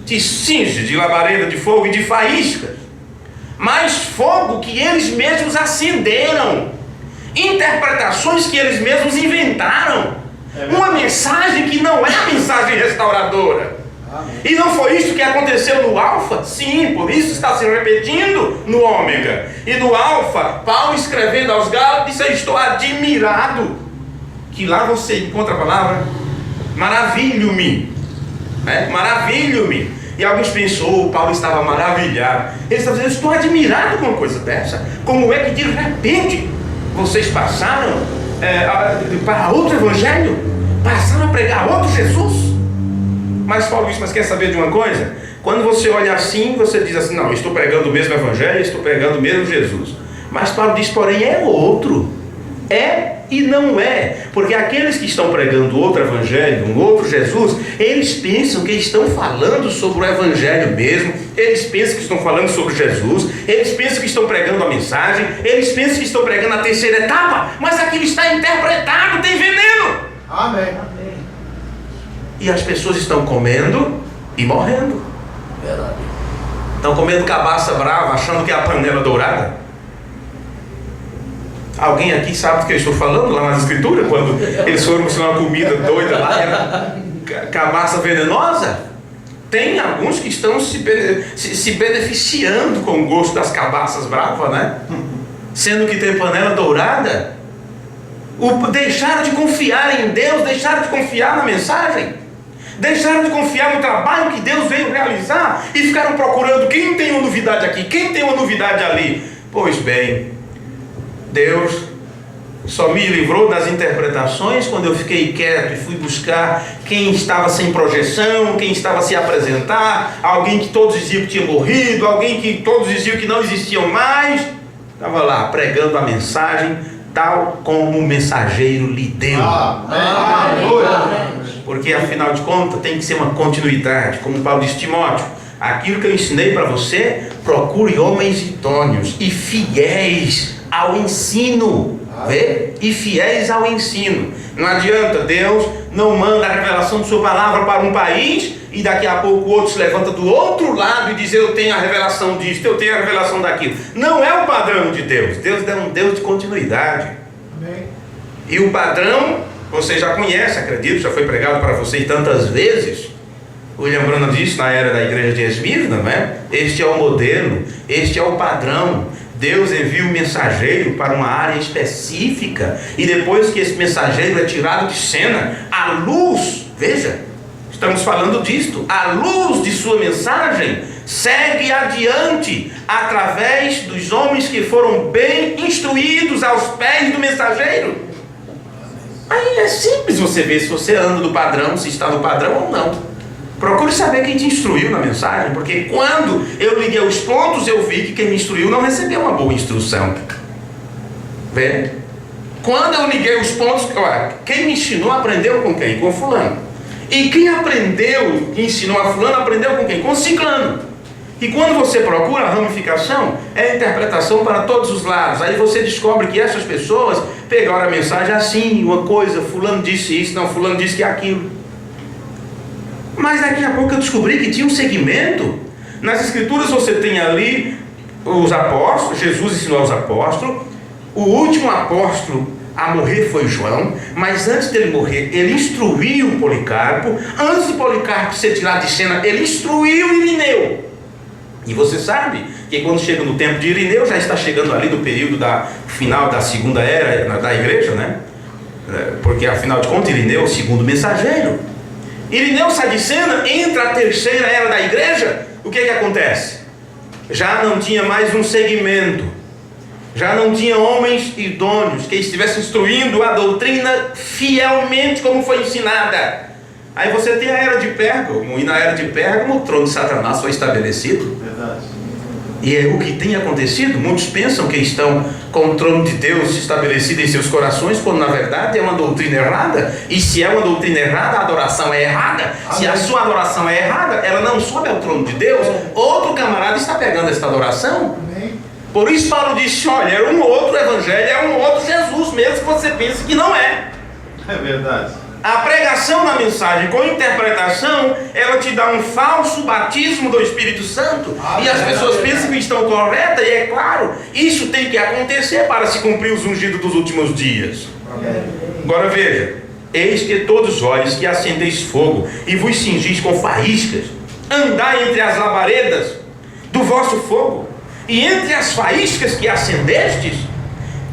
te cinge de labareda de fogo e de faísca, mas fogo que eles mesmos acenderam, interpretações que eles mesmos inventaram, uma mensagem que não é a mensagem restauradora. E não foi isso que aconteceu no Alfa? Sim, por isso está se repetindo no Ômega. E no Alfa, Paulo escrevendo aos Gálatas disse: eu estou admirado. Que lá você encontra a palavra maravilho-me, né? Maravilho-me. E alguns pensou, Paulo estava maravilhado. Ele estava dizendo: eu estou admirado com uma coisa dessa. Como é que de repente vocês passaram para outro evangelho? Passaram a pregar outro Jesus? Mas Paulo disse: mas quer saber de uma coisa? Quando você olha assim, você diz assim: não, eu estou pregando o mesmo evangelho, estou pregando o mesmo Jesus. Mas Paulo diz: porém é outro. É e não é, porque aqueles que estão pregando outro evangelho, um outro Jesus, eles pensam que estão falando sobre o evangelho mesmo, eles pensam que estão falando sobre Jesus, eles pensam que estão pregando a mensagem, eles pensam que estão pregando a terceira etapa, mas aquilo está interpretado, tem veneno. Amém. E as pessoas estão comendo e morrendo. Verdade. Estão comendo cabaça brava, achando que é a panela dourada. Alguém aqui sabe do que eu estou falando lá nas escrituras? Quando eles foram mostrar uma comida doida lá, era cabaça venenosa. Tem alguns que estão se beneficiando com o gosto das cabaças bravas, né? Sendo que tem panela dourada. Deixaram de confiar em Deus, deixaram de confiar na mensagem, deixaram de confiar no trabalho que Deus veio realizar e ficaram procurando quem tem uma novidade aqui, quem tem uma novidade ali. Pois bem, Deus só me livrou das interpretações quando eu fiquei quieto e fui buscar quem estava sem projeção, quem estava a se apresentar, alguém que todos diziam que tinha morrido, alguém que todos diziam que não existiam mais. Estava lá pregando a mensagem tal como o mensageiro lhe deu. Porque afinal de contas tem que ser uma continuidade, como Paulo disse: Timóteo, aquilo que eu ensinei para você, procure homens idôneos e fiéis ao ensino. Vê? E fiéis ao ensino. Não adianta, Deus não manda a revelação de sua palavra para um país e daqui a pouco o outro se levanta do outro lado e diz: eu tenho a revelação disso, eu tenho a revelação daquilo. Não é o padrão de Deus. Deus é um Deus de continuidade. Amém. E o padrão você já conhece, acredito, já foi pregado para vocês tantas vezes. William Branham disse na era da igreja de Esmirna, não é? Este é o modelo, este é o padrão. Deus envia um mensageiro para uma área específica, e depois que esse mensageiro é tirado de cena, a luz, veja, estamos falando disto, a luz de sua mensagem segue adiante através dos homens que foram bem instruídos aos pés do mensageiro. Aí é simples você ver se você anda no padrão, se está no padrão ou não. Procure saber quem te instruiu na mensagem, porque quando eu liguei os pontos, eu vi que quem me instruiu não recebeu uma boa instrução. Vê? Quando eu liguei os pontos, olha, quem me ensinou aprendeu com quem? Com fulano. E quem aprendeu, que ensinou a fulano, aprendeu com quem? Com ciclano. E quando você procura a ramificação, é a interpretação para todos os lados. Aí você descobre que essas pessoas pegaram a mensagem assim, uma coisa, fulano disse isso, não, fulano disse que é aquilo. Mas daqui a pouco eu descobri que tinha um segmento. Nas escrituras você tem ali os apóstolos, Jesus ensinou aos apóstolos. O último apóstolo a morrer foi João, mas antes dele morrer, ele instruiu Policarpo. Antes de Policarpo ser tirado de cena, ele instruiu Irineu. E você sabe que quando chega no tempo de Irineu, já está chegando ali no período final da segunda era da igreja, né? Porque afinal de contas, Irineu é o segundo mensageiro. Irineu sai de cena, entra a terceira era da igreja. O que acontece? Já não tinha mais um segmento, já não tinha homens idôneos que estivessem instruindo a doutrina fielmente como foi ensinada. Aí você tem a era de Pérgamo, e na era de Pérgamo o trono de Satanás foi estabelecido. Verdade. E é o que tem acontecido. Muitos pensam que estão com o trono de Deus estabelecido em seus corações, quando na verdade é uma doutrina errada. E se é uma doutrina errada, a adoração é errada. Se a sua adoração é errada, ela não sobe ao trono de Deus. Outro camarada está pegando esta adoração. Por isso Paulo disse, olha, é um outro evangelho, é um outro Jesus, mesmo que você pense que não é. É verdade. A pregação da mensagem com interpretação, ela te dá um falso batismo do Espírito Santo. E as pessoas pensam que estão corretas, e é claro, isso tem que acontecer para se cumprir os ungidos dos últimos dias. Agora veja, eis que todos vós que acendeis fogo e vos cingis com faíscas, andai entre as labaredas do vosso fogo, e entre as faíscas que acendestes,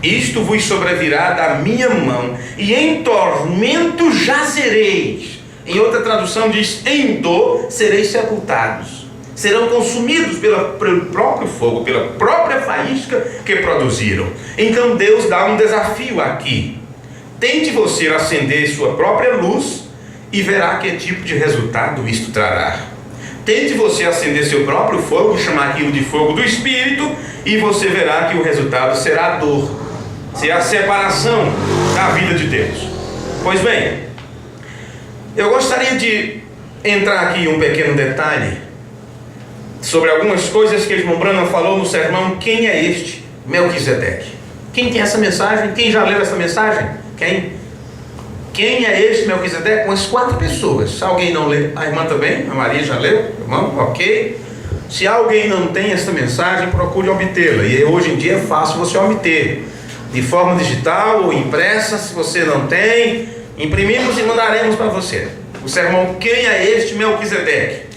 isto vos sobrevirá da minha mão, e em tormento jazereis. Em outra tradução diz, em dor sereis sepultados. Serão consumidos pelo próprio fogo, pela própria faísca que produziram. Então Deus dá um desafio aqui. Tente você acender sua própria luz e verá que tipo de resultado isto trará. Tente você acender seu próprio fogo, chamar aquilo de fogo do Espírito, e você verá que o resultado será a dor. Será a separação da vida de Deus. Pois bem, eu gostaria de entrar aqui em um pequeno detalhe sobre algumas coisas que irmão Branham falou no sermão Quem é este Melquisedeque? Quem tem essa mensagem? Quem já leu essa mensagem? Quem é este Melquisedeque? Umas 4 pessoas. Se alguém não lê, a irmã também, a Maria já leu, irmão, ok. Se alguém não tem essa mensagem, procure obtê-la. E hoje em dia é fácil você obter, de forma digital ou impressa. Se você não tem, imprimimos e mandaremos para você. O sermão Quem é este Melquisedeque?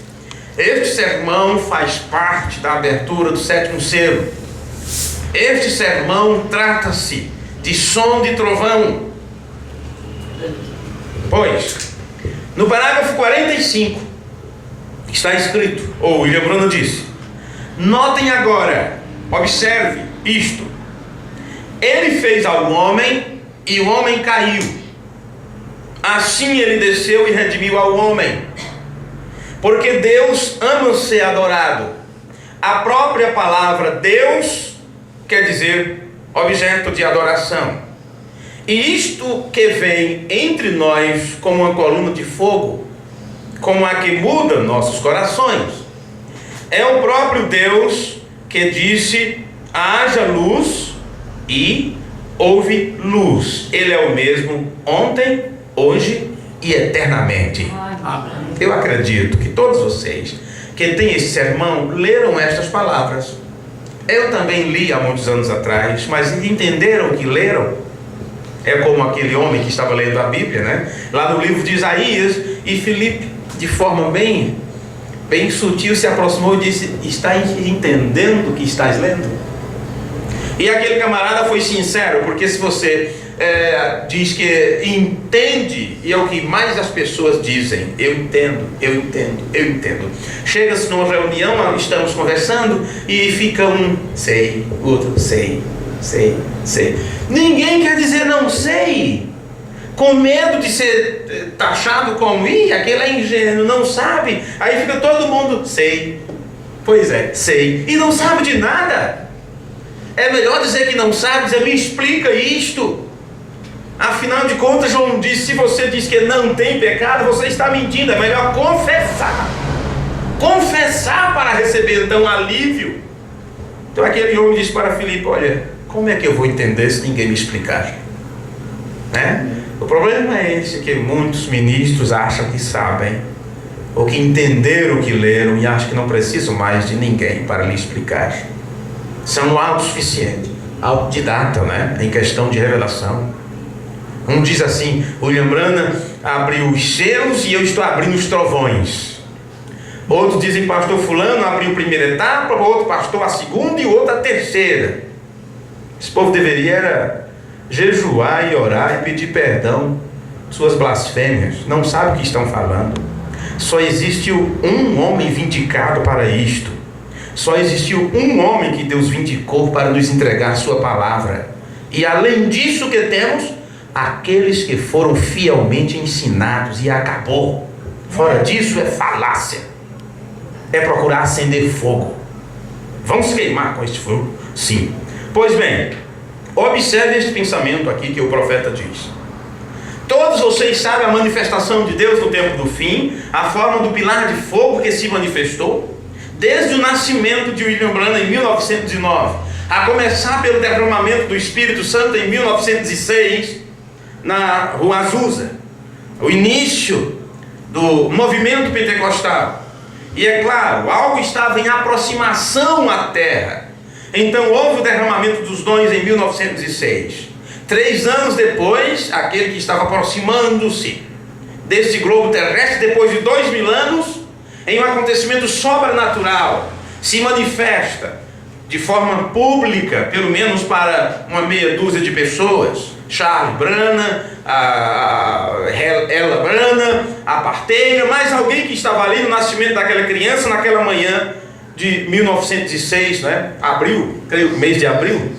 Este sermão faz parte da abertura do 7º selo. Este sermão trata-se de som de trovão. Pois, no parágrafo 45 está escrito, ou William Branham disse, notem agora, observe isto. Ele fez ao homem e o homem caiu. Assim ele desceu e redimiu ao homem. Porque Deus ama ser adorado. A própria palavra Deus quer dizer objeto de adoração. E isto que vem entre nós como uma coluna de fogo, como a que muda nossos corações, é o próprio Deus que disse, haja luz, e houve luz. Ele é o mesmo ontem, hoje e eternamente. Eu acredito que todos vocês que têm esse sermão leram estas palavras. Eu também li há muitos anos atrás, mas entenderam que leram. É como aquele homem que estava lendo a Bíblia, né? Lá no livro de Isaías, e Filipe, de forma bem sutil, se aproximou e disse, está entendendo o que estás lendo? E aquele camarada foi sincero, porque se você diz que entende, e é o que mais as pessoas dizem, eu entendo. Chega-se numa reunião, estamos conversando, e fica um sei, outro sei. Ninguém quer dizer não sei, com medo de ser taxado como, aquele é ingênuo, não sabe. Aí fica todo mundo, sei, pois é, sei, e não sabe de nada. É melhor dizer que não sabe, dizer, me explica isto. Afinal de contas, João disse, se você diz que não tem pecado, você está mentindo. É melhor confessar para receber então alívio. Então aquele homem disse para Filipe, olha, como é que eu vou entender se ninguém me explicar? Né? O problema é esse, que muitos ministros acham que sabem, ou que entenderam o que leram, e acham que não precisam mais de ninguém para lhe explicar. São autossuficientes, autodidata, né? Em questão de revelação. Um diz assim, William Branham abriu os selos e eu estou abrindo os trovões. Outros dizem, pastor fulano abriu a primeira etapa, o outro pastor a segunda e o outro a terceira. Esse povo deveria jejuar e orar e pedir perdão de suas blasfêmias. Não sabe o que estão falando. Só existiu um homem vindicado para isto. Só existiu um homem que Deus vindicou para nos entregar sua palavra. E além disso que temos, aqueles que foram fielmente ensinados, e acabou. Fora disso é falácia. É procurar acender fogo. Vão se queimar com este fogo? Sim. Pois bem, observe este pensamento aqui que o profeta diz. Todos vocês sabem a manifestação de Deus no tempo do fim, a forma do pilar de fogo que se manifestou, desde o nascimento de William Branham em 1909, a começar pelo derramamento do Espírito Santo em 1906, na Rua Azusa, o início do movimento pentecostal. E é claro, algo estava em aproximação à terra. Então houve o derramamento dos dons em 1906. 3 anos depois, aquele que estava aproximando-se desse globo terrestre, depois de 2000 anos, em um acontecimento sobrenatural, se manifesta de forma pública, pelo menos para uma meia dúzia de pessoas. Charles Branham, Ella Branham, a parteira, mais alguém que estava ali no nascimento daquela criança naquela manhã de 1906, né? Abril, creio que mês de abril,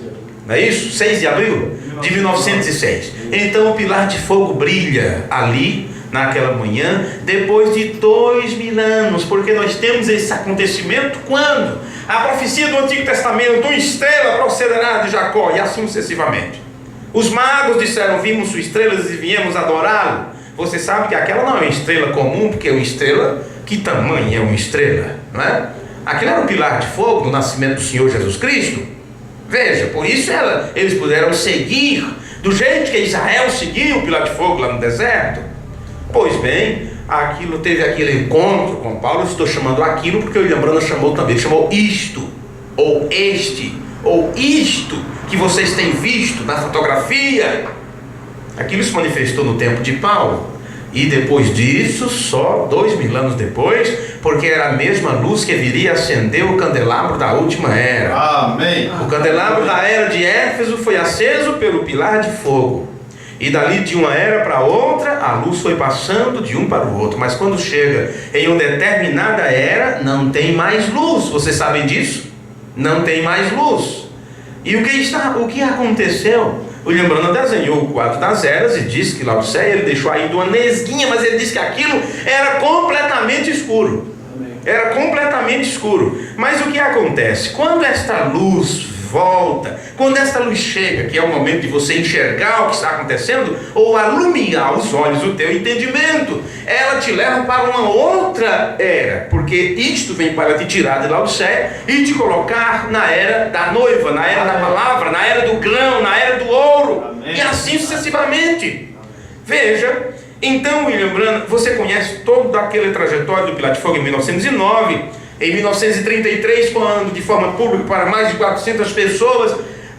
não é isso? 6 de abril de 1906. Então o pilar de fogo brilha ali naquela manhã, depois de 2000 anos, porque nós temos esse acontecimento quando a profecia do Antigo Testamento, uma estrela procederá de Jacó, e assim sucessivamente. Os magos disseram: vimos suas estrelas e viemos adorá-lo. Você sabe que aquela não é uma estrela comum, porque é uma estrela, que tamanho é uma estrela, não é? Aquilo era o pilar de fogo do nascimento do Senhor Jesus Cristo. Veja, por isso eles puderam seguir do jeito que Israel seguiu o pilar de fogo lá no deserto. Pois bem, aquilo teve aquele encontro com Paulo. Eu estou chamando aquilo porque o William Branham chamou também. Ele chamou isto, ou este, ou isto que vocês têm visto na fotografia. Aquilo se manifestou no tempo de Paulo. E depois disso, só 2000 anos depois, porque era a mesma luz que viria acender o candelabro da última era. Amém. O candelabro da era de Éfeso foi aceso pelo pilar de fogo. E dali de uma era para outra, a luz foi passando de um para o outro. Mas quando chega em uma determinada era, não tem mais luz. Vocês sabem disso? Não tem mais luz. E o que aconteceu? O William Branham desenhou o quadro das eras e disse que Laodiceia ele deixou ainda uma nesguinha, mas ele disse que aquilo era completamente escuro. Era completamente escuro. Mas o que acontece? Quando esta luz volta, quando esta luz chega, que é o momento de você enxergar o que está acontecendo, ou alumiar os olhos do teu entendimento, ela te leva para uma outra era, porque isto vem para te tirar de Laodiceia e te colocar na era da noiva, na era da palavra, na era do grão, na era do ouro. Amém. E assim sucessivamente. Veja, então William Branham, você conhece toda aquela trajetória do pilar de fogo em 1909, em 1933, quando de forma pública para mais de 400 pessoas,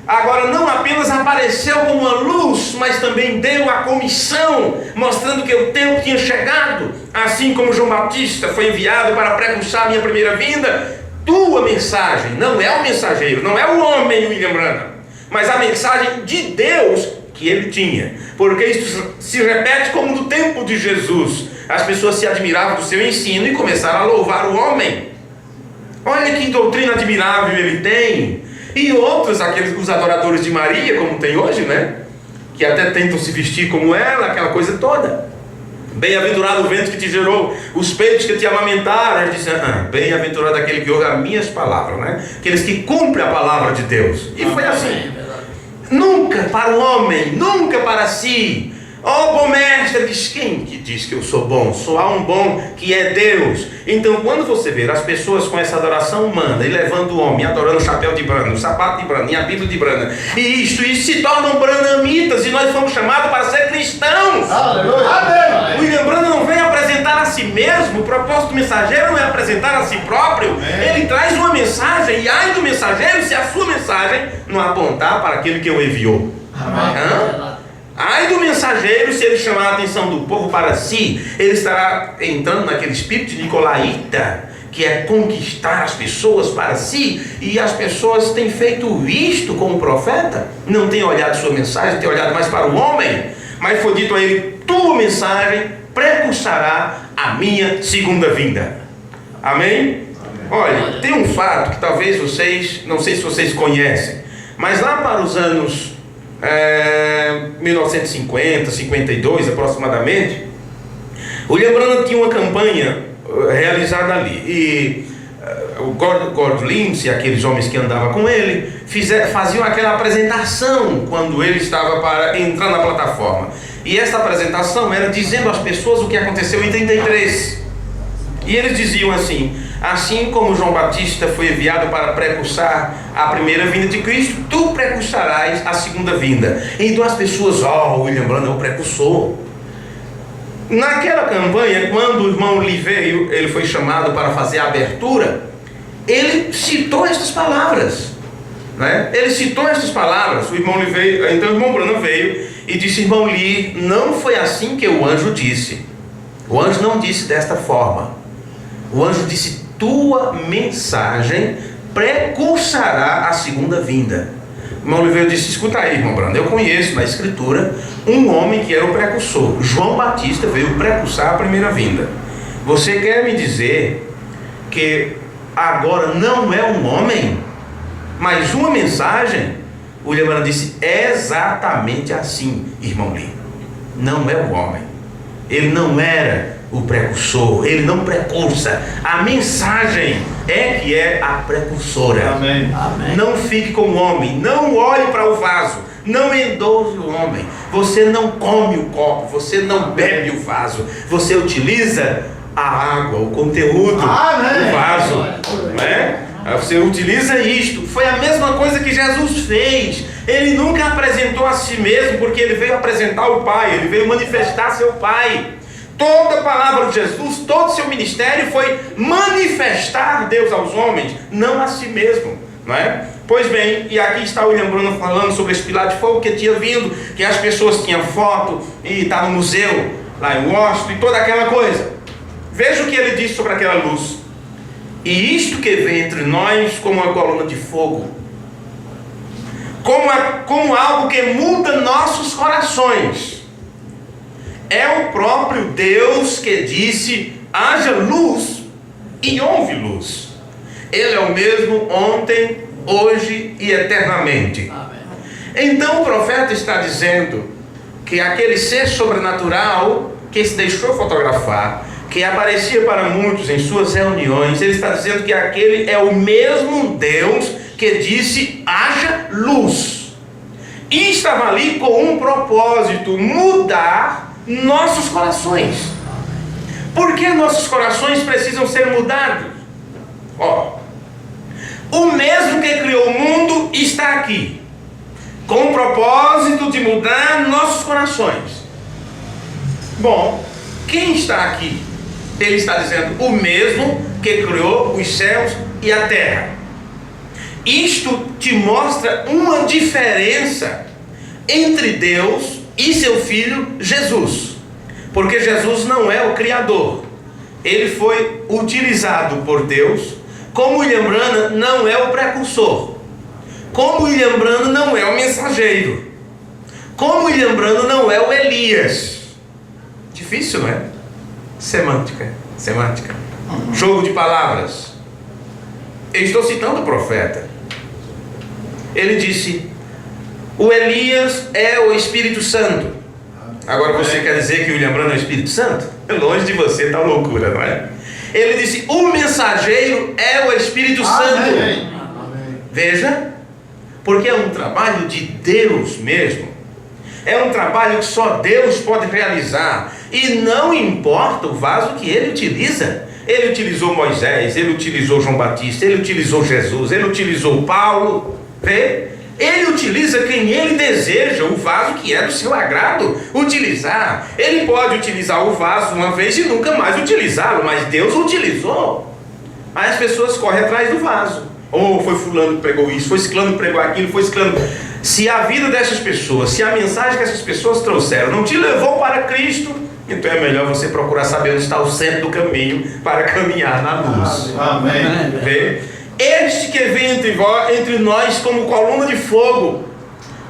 agora não apenas apareceu como uma luz, mas também deu a comissão, mostrando que o tempo tinha chegado, assim como João Batista foi enviado para precursar a minha primeira vinda. Tua mensagem não é o mensageiro, não é o homem William Branham, mas a mensagem de Deus que ele tinha, porque isso se repete como no tempo de Jesus. As pessoas se admiravam do seu ensino e começaram a louvar o homem. Olha que doutrina admirável ele tem. E outros, os adoradores de Maria, como tem hoje, né? Que até tentam se vestir como ela, aquela coisa toda. Bem-aventurado o ventre que te gerou, os peitos que te amamentaram. Eles dizem: bem-aventurado aquele que ouve as minhas palavras, né? Aqueles que cumprem a palavra de Deus. E foi assim. Nunca para o homem, nunca para si. Ó bom mestre, diz: quem que diz que eu sou bom? Só há um bom, que é Deus. Então quando você ver as pessoas com essa adoração humana, e levando o homem, adorando o chapéu de Branham, o sapato de Branham, e a Bíblia de Branham, e se tornam branhamitas, e nós fomos chamados para ser cristãos. Aleluia. Amém. William Branham não vem apresentar a si mesmo. O propósito do mensageiro não é apresentar a si próprio. Amém. Ele traz uma mensagem, e ai do mensageiro se a sua mensagem não apontar para aquele que o enviou. Amém. Ai do mensageiro se ele chamar a atenção do povo para si. Ele estará entrando naquele espírito de nicolaíta, que é conquistar as pessoas para si. E as pessoas têm feito isto com o profeta, não têm olhado sua mensagem, têm olhado mais para o homem. Mas foi dito a ele: tua mensagem precursará a minha segunda vinda. Amém? Olha, tem um fato que talvez vocês, não sei se vocês conhecem, mas lá para os anos 1950, 52 aproximadamente, o William Branham tinha uma campanha realizada ali, e o Gordon Lindsay e aqueles homens que andavam com ele faziam aquela apresentação quando ele estava para entrar na plataforma. E essa apresentação era dizendo às pessoas o que aconteceu em 33. E eles diziam assim: assim como João Batista foi enviado para precursar a primeira vinda de Cristo, tu precursarás a segunda vinda. Então as pessoas, William Branham é o precursor. Naquela campanha, quando o irmão Lee veio, ele foi chamado para fazer a abertura, ele citou estas palavras, né? Ele citou estas palavras. O irmão Lee veio, então o irmão Branham veio e disse: irmão Lee, não foi assim que o anjo disse. O anjo não disse desta forma. O anjo disse: tua mensagem precursará a segunda vinda. O irmão Oliveira disse: escuta aí, irmão Brando, eu conheço na escritura um homem que era o precursor. João Batista veio precursar a primeira vinda. Você quer me dizer que agora não é um homem, mas uma mensagem? O William Branham disse: é exatamente assim, irmão Lee. Não é o homem. Ele não era o precursor, ele não precursa. A mensagem é que é a precursora. Amém. Amém. Não fique como homem, não olhe para o vaso, não endose o homem. Você não come o copo, você não bebe o vaso, você utiliza a água, o conteúdo do vaso, né? Você utiliza isto. Foi a mesma coisa que Jesus fez. Ele nunca apresentou a si mesmo, porque ele veio apresentar o Pai, ele veio manifestar seu Pai. Toda a palavra de Jesus, todo o seu ministério foi manifestar Deus aos homens, não a si mesmo, não é? Pois bem, e aqui está o William Branham falando sobre esse pilar de fogo que tinha vindo, que as pessoas tinham foto e está no museu lá em Washington e toda aquela coisa. Veja o que ele disse sobre aquela luz. E isto que vem entre nós como uma coluna de fogo, como algo que muda nossos corações, é o próprio Deus que disse: haja luz, e houve luz. Ele é o mesmo ontem, hoje e eternamente. Amém. Então o profeta está dizendo que aquele ser sobrenatural que se deixou fotografar, que aparecia para muitos em suas reuniões, ele está dizendo que aquele é o mesmo Deus que disse: haja luz. E estava ali com um propósito: mudar nossos corações. Por que nossos corações precisam ser mudados? O mesmo que criou o mundo está aqui, com o propósito de mudar nossos corações. Bom, quem está aqui? Ele está dizendo: o mesmo que criou os céus e a terra. Isto te mostra uma diferença entre Deus e seu filho Jesus, porque Jesus não é o Criador, ele foi utilizado por Deus, como William Branham não é o precursor, como William Branham não é o mensageiro, como William Branham não é o Elias. Difícil, não é? Semântica. Jogo de palavras. Eu estou citando o profeta. Ele disse: o Elias é o Espírito Santo. Agora você quer dizer que o William Branham é o Espírito Santo? É longe de você, tá loucura, não é? Ele disse: o mensageiro é o Espírito Santo. Amém. Veja, porque é um trabalho de Deus mesmo. É um trabalho que só Deus pode realizar. E não importa o vaso que ele utiliza. Ele utilizou Moisés, ele utilizou João Batista, ele utilizou Jesus, ele utilizou Paulo. Vê? Ele utiliza quem ele deseja, o vaso que é do seu agrado utilizar. Ele pode utilizar o vaso uma vez e nunca mais utilizá-lo, mas Deus o utilizou. Aí as pessoas correm atrás do vaso. Foi fulano que pregou isso, foi ciclano que pregou aquilo, foi ciclano. Se a vida dessas pessoas, se a mensagem que essas pessoas trouxeram não te levou para Cristo, então é melhor você procurar saber onde está o centro do caminho para caminhar na luz. Amém. Vê? Este que vem entre nós como coluna de fogo,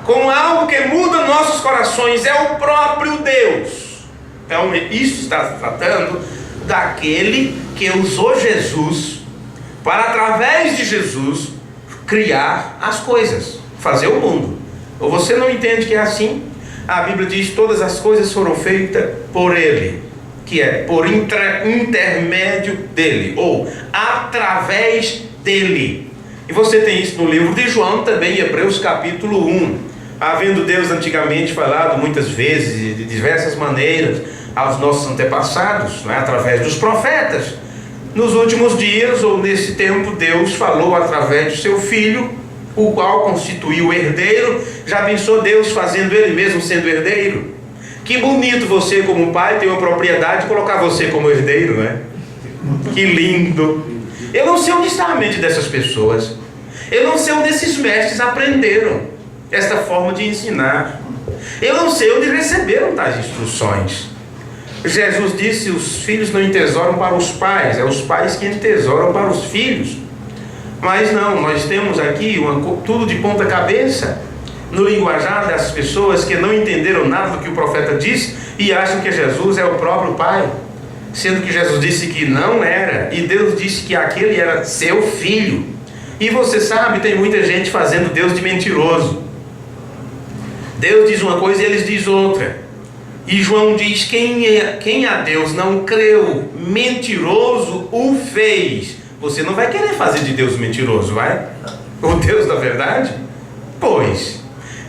como algo que muda nossos corações, é o próprio Deus. Então isso está tratando daquele que usou Jesus para, através de Jesus, criar as coisas, fazer o mundo. Ou você não entende que é assim? A Bíblia diz: todas as coisas foram feitas por Ele, que é por intermédio dele, ou através dele. E você tem isso no livro de João, também em Hebreus capítulo 1. Havendo Deus antigamente falado muitas vezes, de diversas maneiras, aos nossos antepassados, não é? Através dos profetas. Nos últimos dias, ou nesse tempo, Deus falou através do seu Filho, o qual constituiu o herdeiro. Já pensou Deus fazendo ele mesmo sendo herdeiro? Que bonito você como pai ter uma propriedade e colocar você como herdeiro, não é? Que lindo! Eu não sei onde está a mente dessas pessoas. Eu não sei onde esses mestres aprenderam esta forma de ensinar. Eu não sei onde receberam tais instruções. Jesus disse: os filhos não entesouram para os pais, é os pais que entesouram para os filhos. Mas não, nós temos aqui tudo de ponta cabeça no linguajar dessas pessoas que não entenderam nada do que o profeta disse e acham que Jesus é o próprio Pai, sendo que Jesus disse que não era, e Deus disse que aquele era seu filho. E você sabe, tem muita gente fazendo Deus de mentiroso. Deus diz uma coisa e eles dizem outra. E João diz: quem a Deus não creu, mentiroso o fez. Você não vai querer fazer de Deus mentiroso, vai? O Deus da verdade? Pois,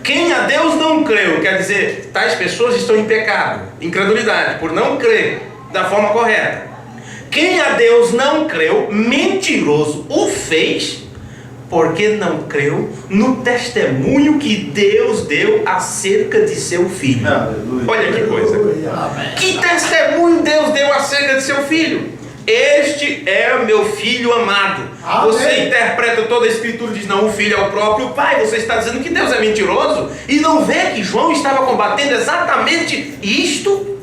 quem a Deus não creu, quer dizer, tais pessoas estão em pecado, incredulidade, por não crer da forma correta. Quem a Deus não creu, mentiroso o fez, porque não creu no testemunho que Deus deu acerca de seu filho. Olha que coisa. Que testemunho Deus deu acerca de seu filho? Este é o meu filho amado. Você interpreta toda a escritura e diz: não, o filho é o próprio Pai. Você está dizendo que Deus é mentiroso e não vê que João estava combatendo exatamente isto?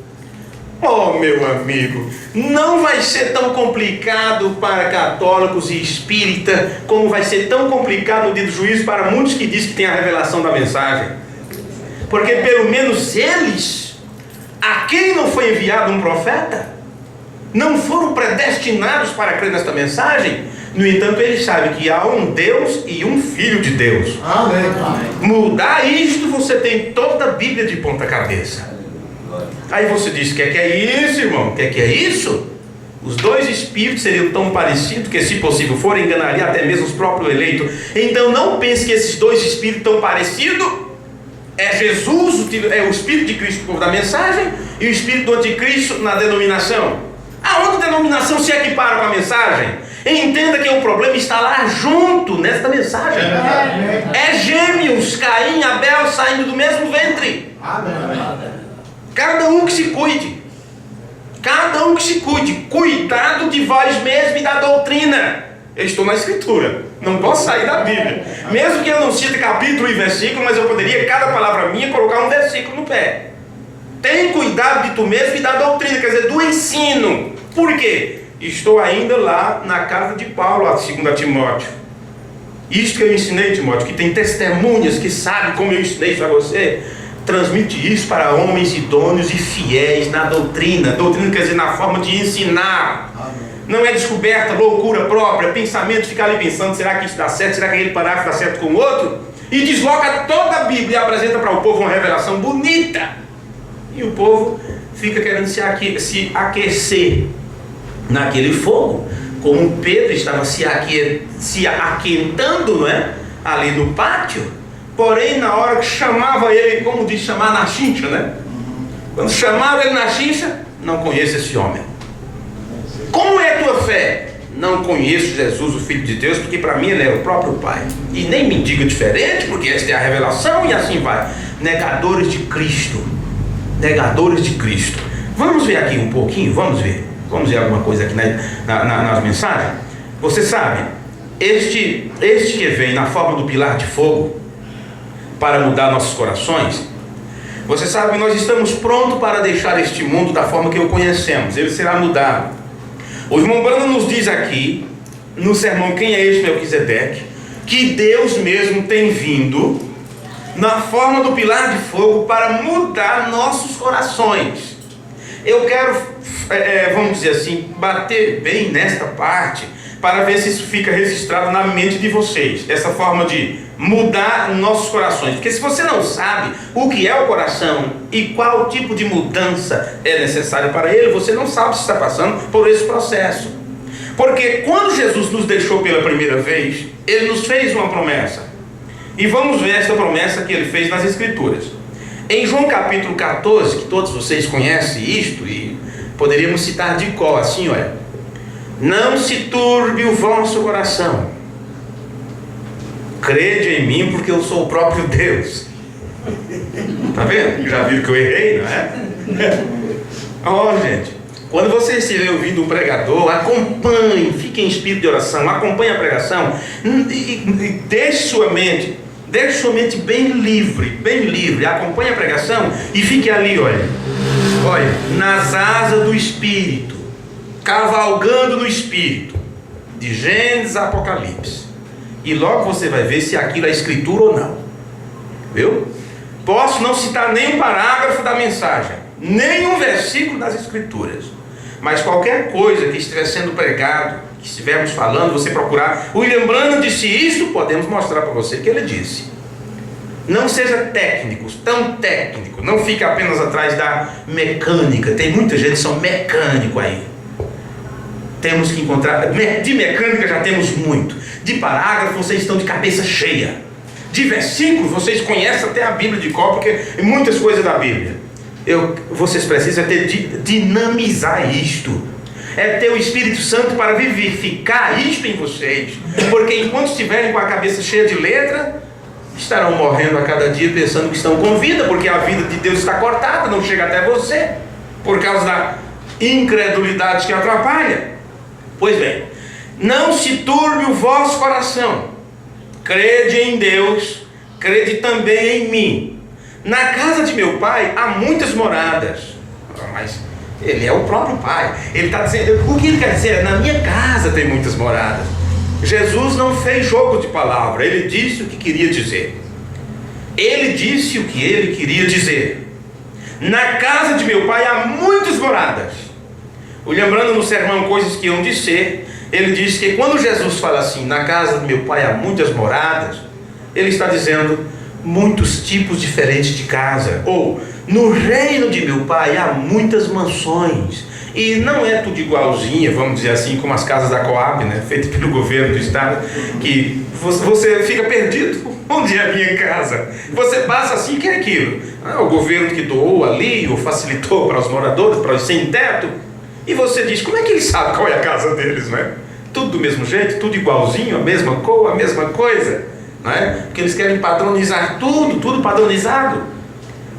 Oh, meu amigo, não vai ser tão complicado para católicos e espíritas como vai ser tão complicado no dia do juízo para muitos que dizem que tem a revelação da mensagem. Porque pelo menos eles, a quem não foi enviado um profeta, não foram predestinados para crer nesta mensagem. No entanto, eles sabem que há um Deus e um Filho de Deus. Amém. Mudar isto, você tem toda a Bíblia de ponta cabeça. Aí você diz: que é isso, irmão? Que é isso? Os dois espíritos seriam tão parecidos que, se possível for, enganaria até mesmo os próprios eleitos. Então não pense que esses dois espíritos tão parecidos é Jesus, é o Espírito de Cristo, o povo da mensagem, e o Espírito do Anticristo na denominação. Aonde a denominação se equipara com a mensagem? Entenda que o problema está lá junto, nesta mensagem. É gêmeos, Caim e Abel saindo do mesmo ventre. Cada um que se cuide. Cada um que se cuide. Cuidado de vós mesmo e da doutrina. Eu estou na escritura, não posso sair da Bíblia. Mesmo que eu não cite capítulo e versículo, mas eu poderia, cada palavra minha, colocar um versículo no pé. Tem cuidado de tu mesmo e da doutrina, quer dizer, do ensino. Por quê? Estou ainda lá na casa de Paulo, a 2 Timóteo. Isto que eu ensinei, Timóteo, que tem testemunhas que sabem como eu ensinei isso a você. Transmite isso para homens idôneos e fiéis na doutrina. Doutrina quer dizer na forma de ensinar. Não é descoberta, loucura própria, pensamento, ficar ali pensando: será que isso dá certo? Será que aquele parágrafo dá certo com o outro? E desloca toda a Bíblia e apresenta para o povo uma revelação bonita. E o povo fica querendo se aquecer naquele fogo, como Pedro estava se aquentando, não é? Ali no pátio. Porém, na hora que chamava ele, como diz, chamar na chincha, né? Quando chamava ele na chincha: não conheço esse homem. Como é a tua fé? Não conheço Jesus, o Filho de Deus, porque para mim ele é o próprio Pai. E nem me diga diferente, porque esta é a revelação, e assim vai. Negadores de Cristo. Negadores de Cristo. Vamos ver aqui um pouquinho, vamos ver alguma coisa aqui nas mensagens. Você sabe, este que vem na forma do pilar de fogo para mudar nossos corações, você sabe que nós estamos prontos para deixar este mundo da forma que o conhecemos. Ele será mudado. O irmão Branham nos diz aqui no sermão Quem é este Melquisedeque, que Deus mesmo tem vindo na forma do pilar de fogo para mudar nossos corações. Eu quero, vamos dizer assim, bater bem nesta parte para ver se isso fica registrado na mente de vocês. Essa forma de mudar nossos corações. Porque se você não sabe o que é o coração e qual tipo de mudança é necessário para ele, você não sabe se está passando por esse processo. Porque quando Jesus nos deixou pela primeira vez, ele nos fez uma promessa. E vamos ver esta promessa que ele fez nas Escrituras. Em João capítulo 14, que todos vocês conhecem isto, e poderíamos citar de cor, assim, olha: não se turbe o vosso coração, crede em mim, porque eu sou o próprio Deus. Tá vendo? Já viram que eu errei, não é? Ó, gente, quando você estiver ouvindo um pregador, acompanhe, fique em espírito de oração, acompanhe a pregação e deixe sua mente bem livre, acompanhe a pregação e fique ali, olha, nas asas do Espírito, cavalgando no Espírito, de Gênesis a Apocalipse, e logo você vai ver se aquilo é Escritura ou não, viu? Posso não citar nem um parágrafo da mensagem, nem um versículo das Escrituras, mas qualquer coisa que estiver sendo pregado, que estivermos falando, você procurar, William Branham disse isso, podemos mostrar para você que ele disse. Não seja tão técnico, não fique apenas atrás da mecânica. Tem muita gente que são mecânico aí. Temos que encontrar, de mecânica já temos muito, de parágrafo vocês estão de cabeça cheia, de versículos vocês conhecem até a Bíblia de cor, porque muitas coisas da Bíblia. Vocês precisam dinamizar isto, é ter o Espírito Santo para vivificar isto em vocês, porque enquanto estiverem com a cabeça cheia de letra, estarão morrendo a cada dia pensando que estão com vida, porque a vida de Deus está cortada, não chega até você, por causa da incredulidade que atrapalha. Pois bem, não se turbe o vosso coração, crede em Deus, crede também em mim. Na casa de meu pai há muitas moradas. Mas ele é o próprio pai. Ele está dizendo, o que ele quer dizer? Na minha casa tem muitas moradas. Jesus não fez jogo de palavra, ele disse o que queria dizer. Ele disse o que ele queria dizer. Na casa de meu pai há muitas moradas. Lembrando no sermão Coisas que Hão de Ser, ele diz que quando Jesus fala assim, na casa de meu pai há muitas moradas, ele está dizendo muitos tipos diferentes de casa, ou no reino de meu pai há muitas mansões, e não é tudo igualzinha, vamos dizer assim, como as casas da Coab, né, feitas pelo governo do estado, que você fica perdido. Onde é a minha casa? Você passa assim, que é aquilo? O governo que doou ali, ou facilitou para os moradores, para os sem teto, e você diz, como é que eles sabem qual é a casa deles, não é? Tudo do mesmo jeito, tudo igualzinho, a mesma cor, a mesma coisa, não é? Porque eles querem padronizar tudo padronizado.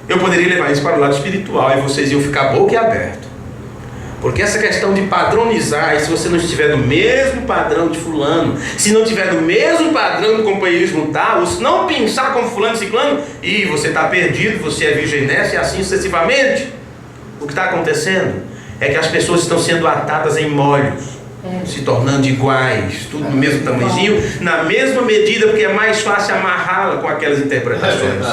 Eu poderia levar isso para o lado espiritual e vocês iam ficar boquiaberto, porque essa questão de padronizar, e se você não estiver no mesmo padrão de fulano, se não estiver no mesmo padrão do companheirismo tal, ou se não pensar como fulano e ciclano, e você está perdido, você é virgem nessa, e assim sucessivamente. O que está acontecendo é que as pessoas estão sendo atadas em molhos, se tornando iguais, tudo no mesmo tamanhozinho, na mesma medida, porque é mais fácil amarrá-la com aquelas interpretações,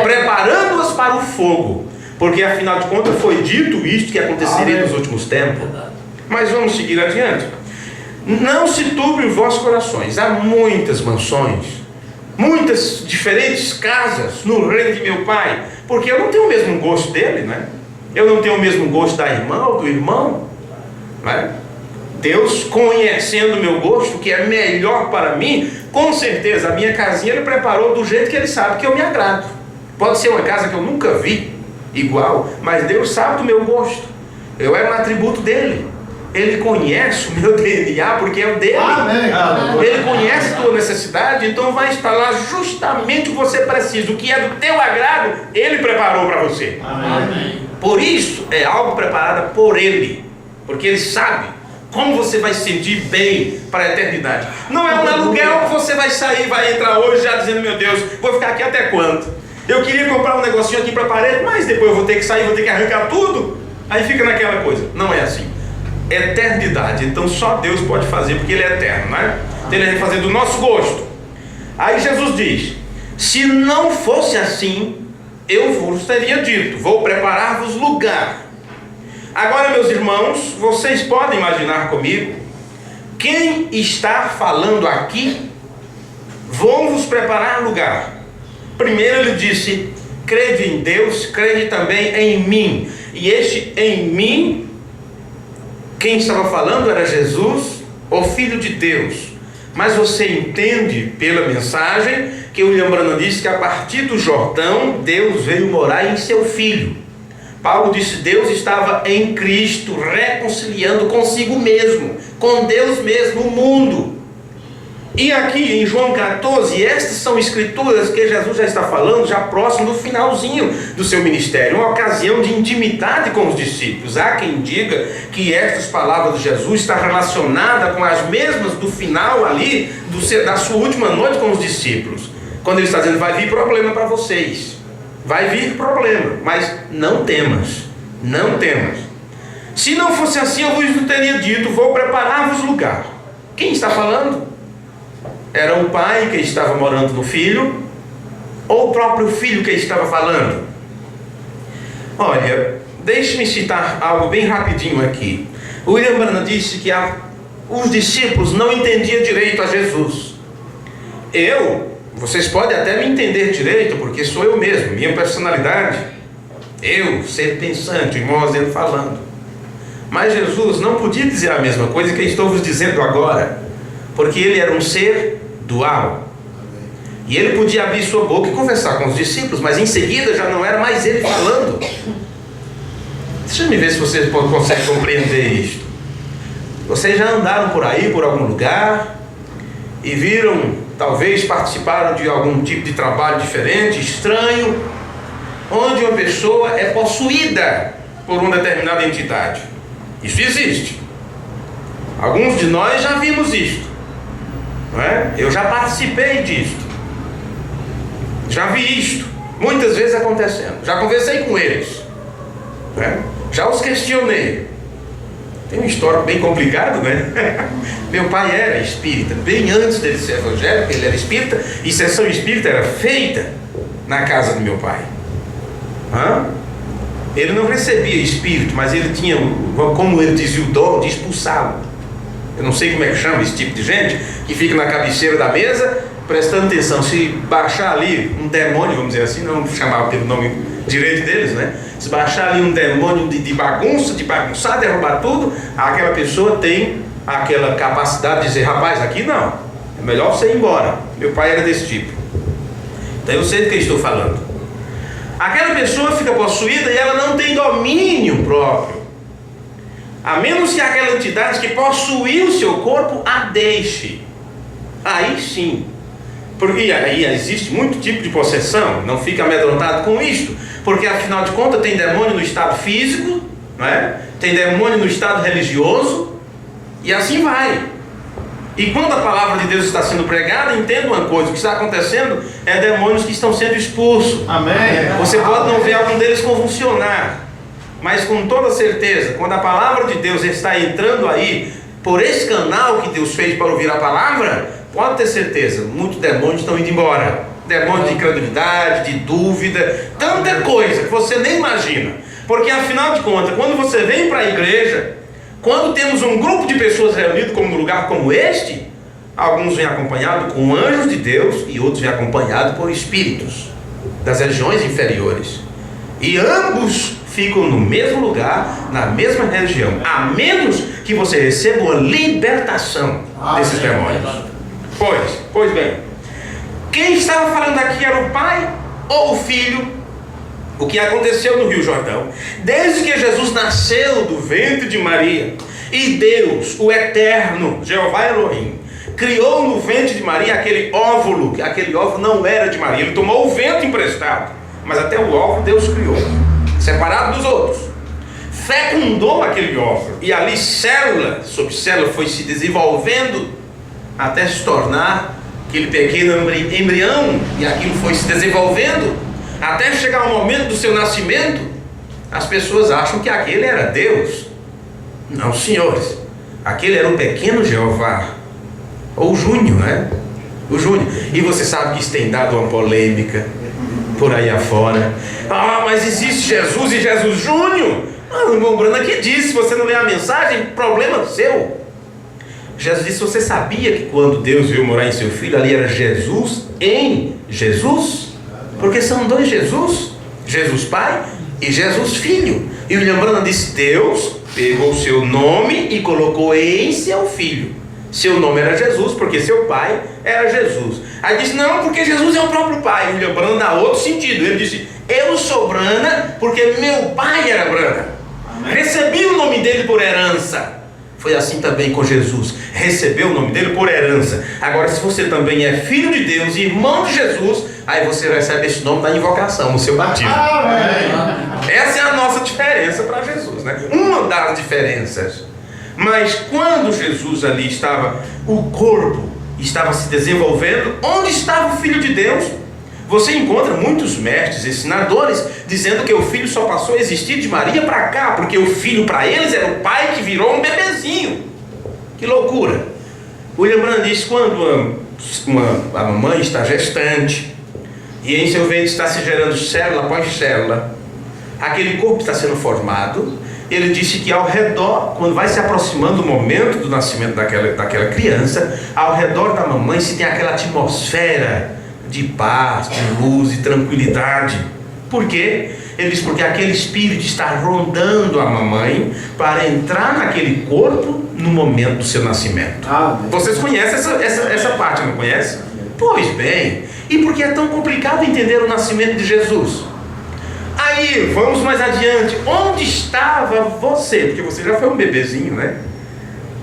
preparando-as para o fogo, porque afinal de contas foi dito isto que aconteceria nos últimos tempos. Mas vamos seguir adiante. Não se turbe os vossos corações, há muitas mansões, muitas diferentes casas no reino de meu pai, porque eu não tenho o mesmo gosto dele, né? Eu não tenho o mesmo gosto da irmã ou do irmão, né? Deus, conhecendo o meu gosto, que é melhor para mim, com certeza a minha casinha ele preparou do jeito que ele sabe que eu me agrado. Pode ser uma casa que eu nunca vi igual, mas Deus sabe do meu gosto. Eu é um atributo dele. Ele conhece o meu DNA, porque é o dele. Amém. Ele conhece a tua necessidade, então vai instalar justamente o que você precisa, o que é do teu agrado, ele preparou para você. Amém. Por isso é algo preparado por ele, porque ele sabe como você vai se sentir bem para a eternidade. Não é um aluguel que você vai sair, vai entrar hoje já dizendo, meu Deus, vou ficar aqui até quando? Eu queria comprar um negocinho aqui para a parede, mas depois eu vou ter que sair, vou ter que arrancar tudo. Aí fica naquela coisa. Não é assim. Eternidade, então só Deus pode fazer, porque ele é eterno, né? Então ele vai fazer do nosso gosto. Aí Jesus diz, se não fosse assim, eu vos teria dito, vou preparar-vos lugar. Agora, meus irmãos, vocês podem imaginar comigo, quem está falando aqui Vou-vos preparar lugar. Primeiro ele disse: crede em Deus, crede também em mim. E este em mim, quem estava falando era Jesus, o Filho de Deus. Mas você entende pela mensagem que o William Branham disse que a partir do Jordão, Deus veio morar em seu Filho. Paulo disse: Deus estava em Cristo, reconciliando consigo mesmo, com Deus mesmo, o mundo. E aqui em João 14, estas são escrituras que Jesus já está falando, já próximo do finalzinho do seu ministério, uma ocasião de intimidade com os discípulos. Há quem diga que estas palavras de Jesus estão relacionadas com as mesmas do final ali, da sua última noite com os discípulos, quando ele está dizendo: vai vir problema para vocês, vai vir problema, mas não temas, não temas. Se não fosse assim, eu vos teria dito: vou preparar-vos lugar. Quem está falando? Era o pai que estava morando no filho, ou o próprio filho que estava falando? Olha, deixe-me citar algo bem rapidinho aqui. O William Branham disse que os discípulos não entendiam direito a Jesus. Vocês podem até me entender direito, porque sou eu mesmo, minha personalidade, eu, ser pensante, irmão Osendo falando. Mas Jesus não podia dizer a mesma coisa que eu estou vos dizendo agora, porque ele era um ser dual. E ele podia abrir sua boca e conversar com os discípulos, mas em seguida já não era mais ele falando. Deixa eu ver se vocês conseguem compreender isto. Vocês já andaram por aí, por algum lugar, e viram, talvez participaram de algum tipo de trabalho diferente, estranho, onde uma pessoa é possuída por uma determinada entidade. Isso existe. Alguns de nós já vimos isto, não é? Eu já participei disto, já vi isto muitas vezes acontecendo, já conversei com eles, não é? Já os questionei. Tem uma história bem complicada, né? Meu pai era espírita, bem antes dele ser evangélico, ele era espírita, e sessão espírita era feita na casa do meu pai. Ele não recebia espírito, mas ele tinha, como ele dizia, o dom de expulsá-lo. Eu não sei como é que chama esse tipo de gente, que fica na cabeceira da mesa, prestando atenção. Se baixar ali um demônio, vamos dizer assim, não chamar pelo nome direito deles, né? Se baixar ali um demônio de bagunça, de bagunçar, derrubar tudo, aquela pessoa tem aquela capacidade de dizer: rapaz, aqui não, é melhor você ir embora. Meu pai era desse tipo. Então eu sei do que eu estou falando. Aquela pessoa fica possuída e ela não tem domínio próprio, a menos que aquela entidade que possuiu o seu corpo a deixe. Aí sim. Porque aí existe muito tipo de possessão. Não fica amedrontado com isto, porque afinal de contas tem demônio no estado físico, não é? Tem demônio no estado religioso, e assim vai. E quando a palavra de Deus está sendo pregada, entenda uma coisa: o que está acontecendo é demônios que estão sendo expulsos. Amém. Você pode não ver algum deles convulsionar, mas com toda certeza, quando a palavra de Deus está entrando aí, por esse canal que Deus fez para ouvir a palavra, pode ter certeza, muitos demônios estão indo embora. Demônios de incredulidade, de dúvida, tanta coisa que você nem imagina. Porque afinal de contas, quando você vem para a igreja, quando temos um grupo de pessoas reunido como num lugar como este, alguns vêm acompanhados com anjos de Deus e outros vêm acompanhados por espíritos das regiões inferiores. E ambos ficam no mesmo lugar, na mesma região, a menos que você receba uma libertação desses demônios. Pois bem, quem estava falando aqui era o pai ou o filho? O que aconteceu no Rio Jordão, desde que Jesus nasceu do ventre de Maria, e Deus, o eterno, Jeová Elohim, criou no ventre de Maria aquele óvulo, que aquele óvulo não era de Maria, ele tomou o vento emprestado, mas até o óvulo Deus criou, separado dos outros, fecundou aquele óvulo, e ali célula sobre célula foi se desenvolvendo, até se tornar aquele pequeno embrião, e aquilo foi se desenvolvendo, até chegar ao momento do seu nascimento. As pessoas acham que aquele era Deus. Não, senhores, aquele era o pequeno Jeová, ou o Júnior, né? O Júnior. E você sabe que isso tem dado uma polêmica por aí afora. Mas existe Jesus e Jesus Júnior? O irmão Bruno aqui disse: se você não lê a mensagem, problema seu. Jesus disse: você sabia que quando Deus veio morar em seu filho, ali era Jesus em Jesus? Porque são dois Jesus, Jesus Pai e Jesus Filho. E William Branham disse: Deus pegou o seu nome e colocou em seu filho. Seu nome era Jesus, porque seu pai era Jesus. Aí disse: não, porque Jesus é o próprio pai. William Branham dá outro sentido. Ele disse: eu sou Branham porque meu pai era Branham. Recebi o nome dele por herança. Foi assim também com Jesus. Recebeu o nome dele por herança. Agora, se você também é filho de Deus e irmão de Jesus, aí você recebe esse nome da invocação, no seu batismo. Essa é a nossa diferença para Jesus, né? Uma das diferenças. Mas quando Jesus ali estava, o corpo estava se desenvolvendo, onde estava o Filho de Deus? Você encontra muitos mestres, ensinadores, dizendo que o Filho só passou a existir de Maria para cá, porque o Filho para eles era o pai que virou um bebezinho. Que loucura! William Branham diz: quando a mamãe está gestante, e em seu ventre está se gerando célula após célula, aquele corpo está sendo formado. Ele disse que ao redor, quando vai se aproximando o momento do nascimento daquela criança, ao redor da mamãe se tem aquela atmosfera de paz, de luz e tranquilidade. Por quê? Ele diz: porque aquele espírito está rondando a mamãe para entrar naquele corpo no momento do seu nascimento. Vocês conhecem essa parte, não conhecem? Pois bem, e por que é tão complicado entender o nascimento de Jesus? Aí, vamos mais adiante. Onde estava você? Porque você já foi um bebezinho, né?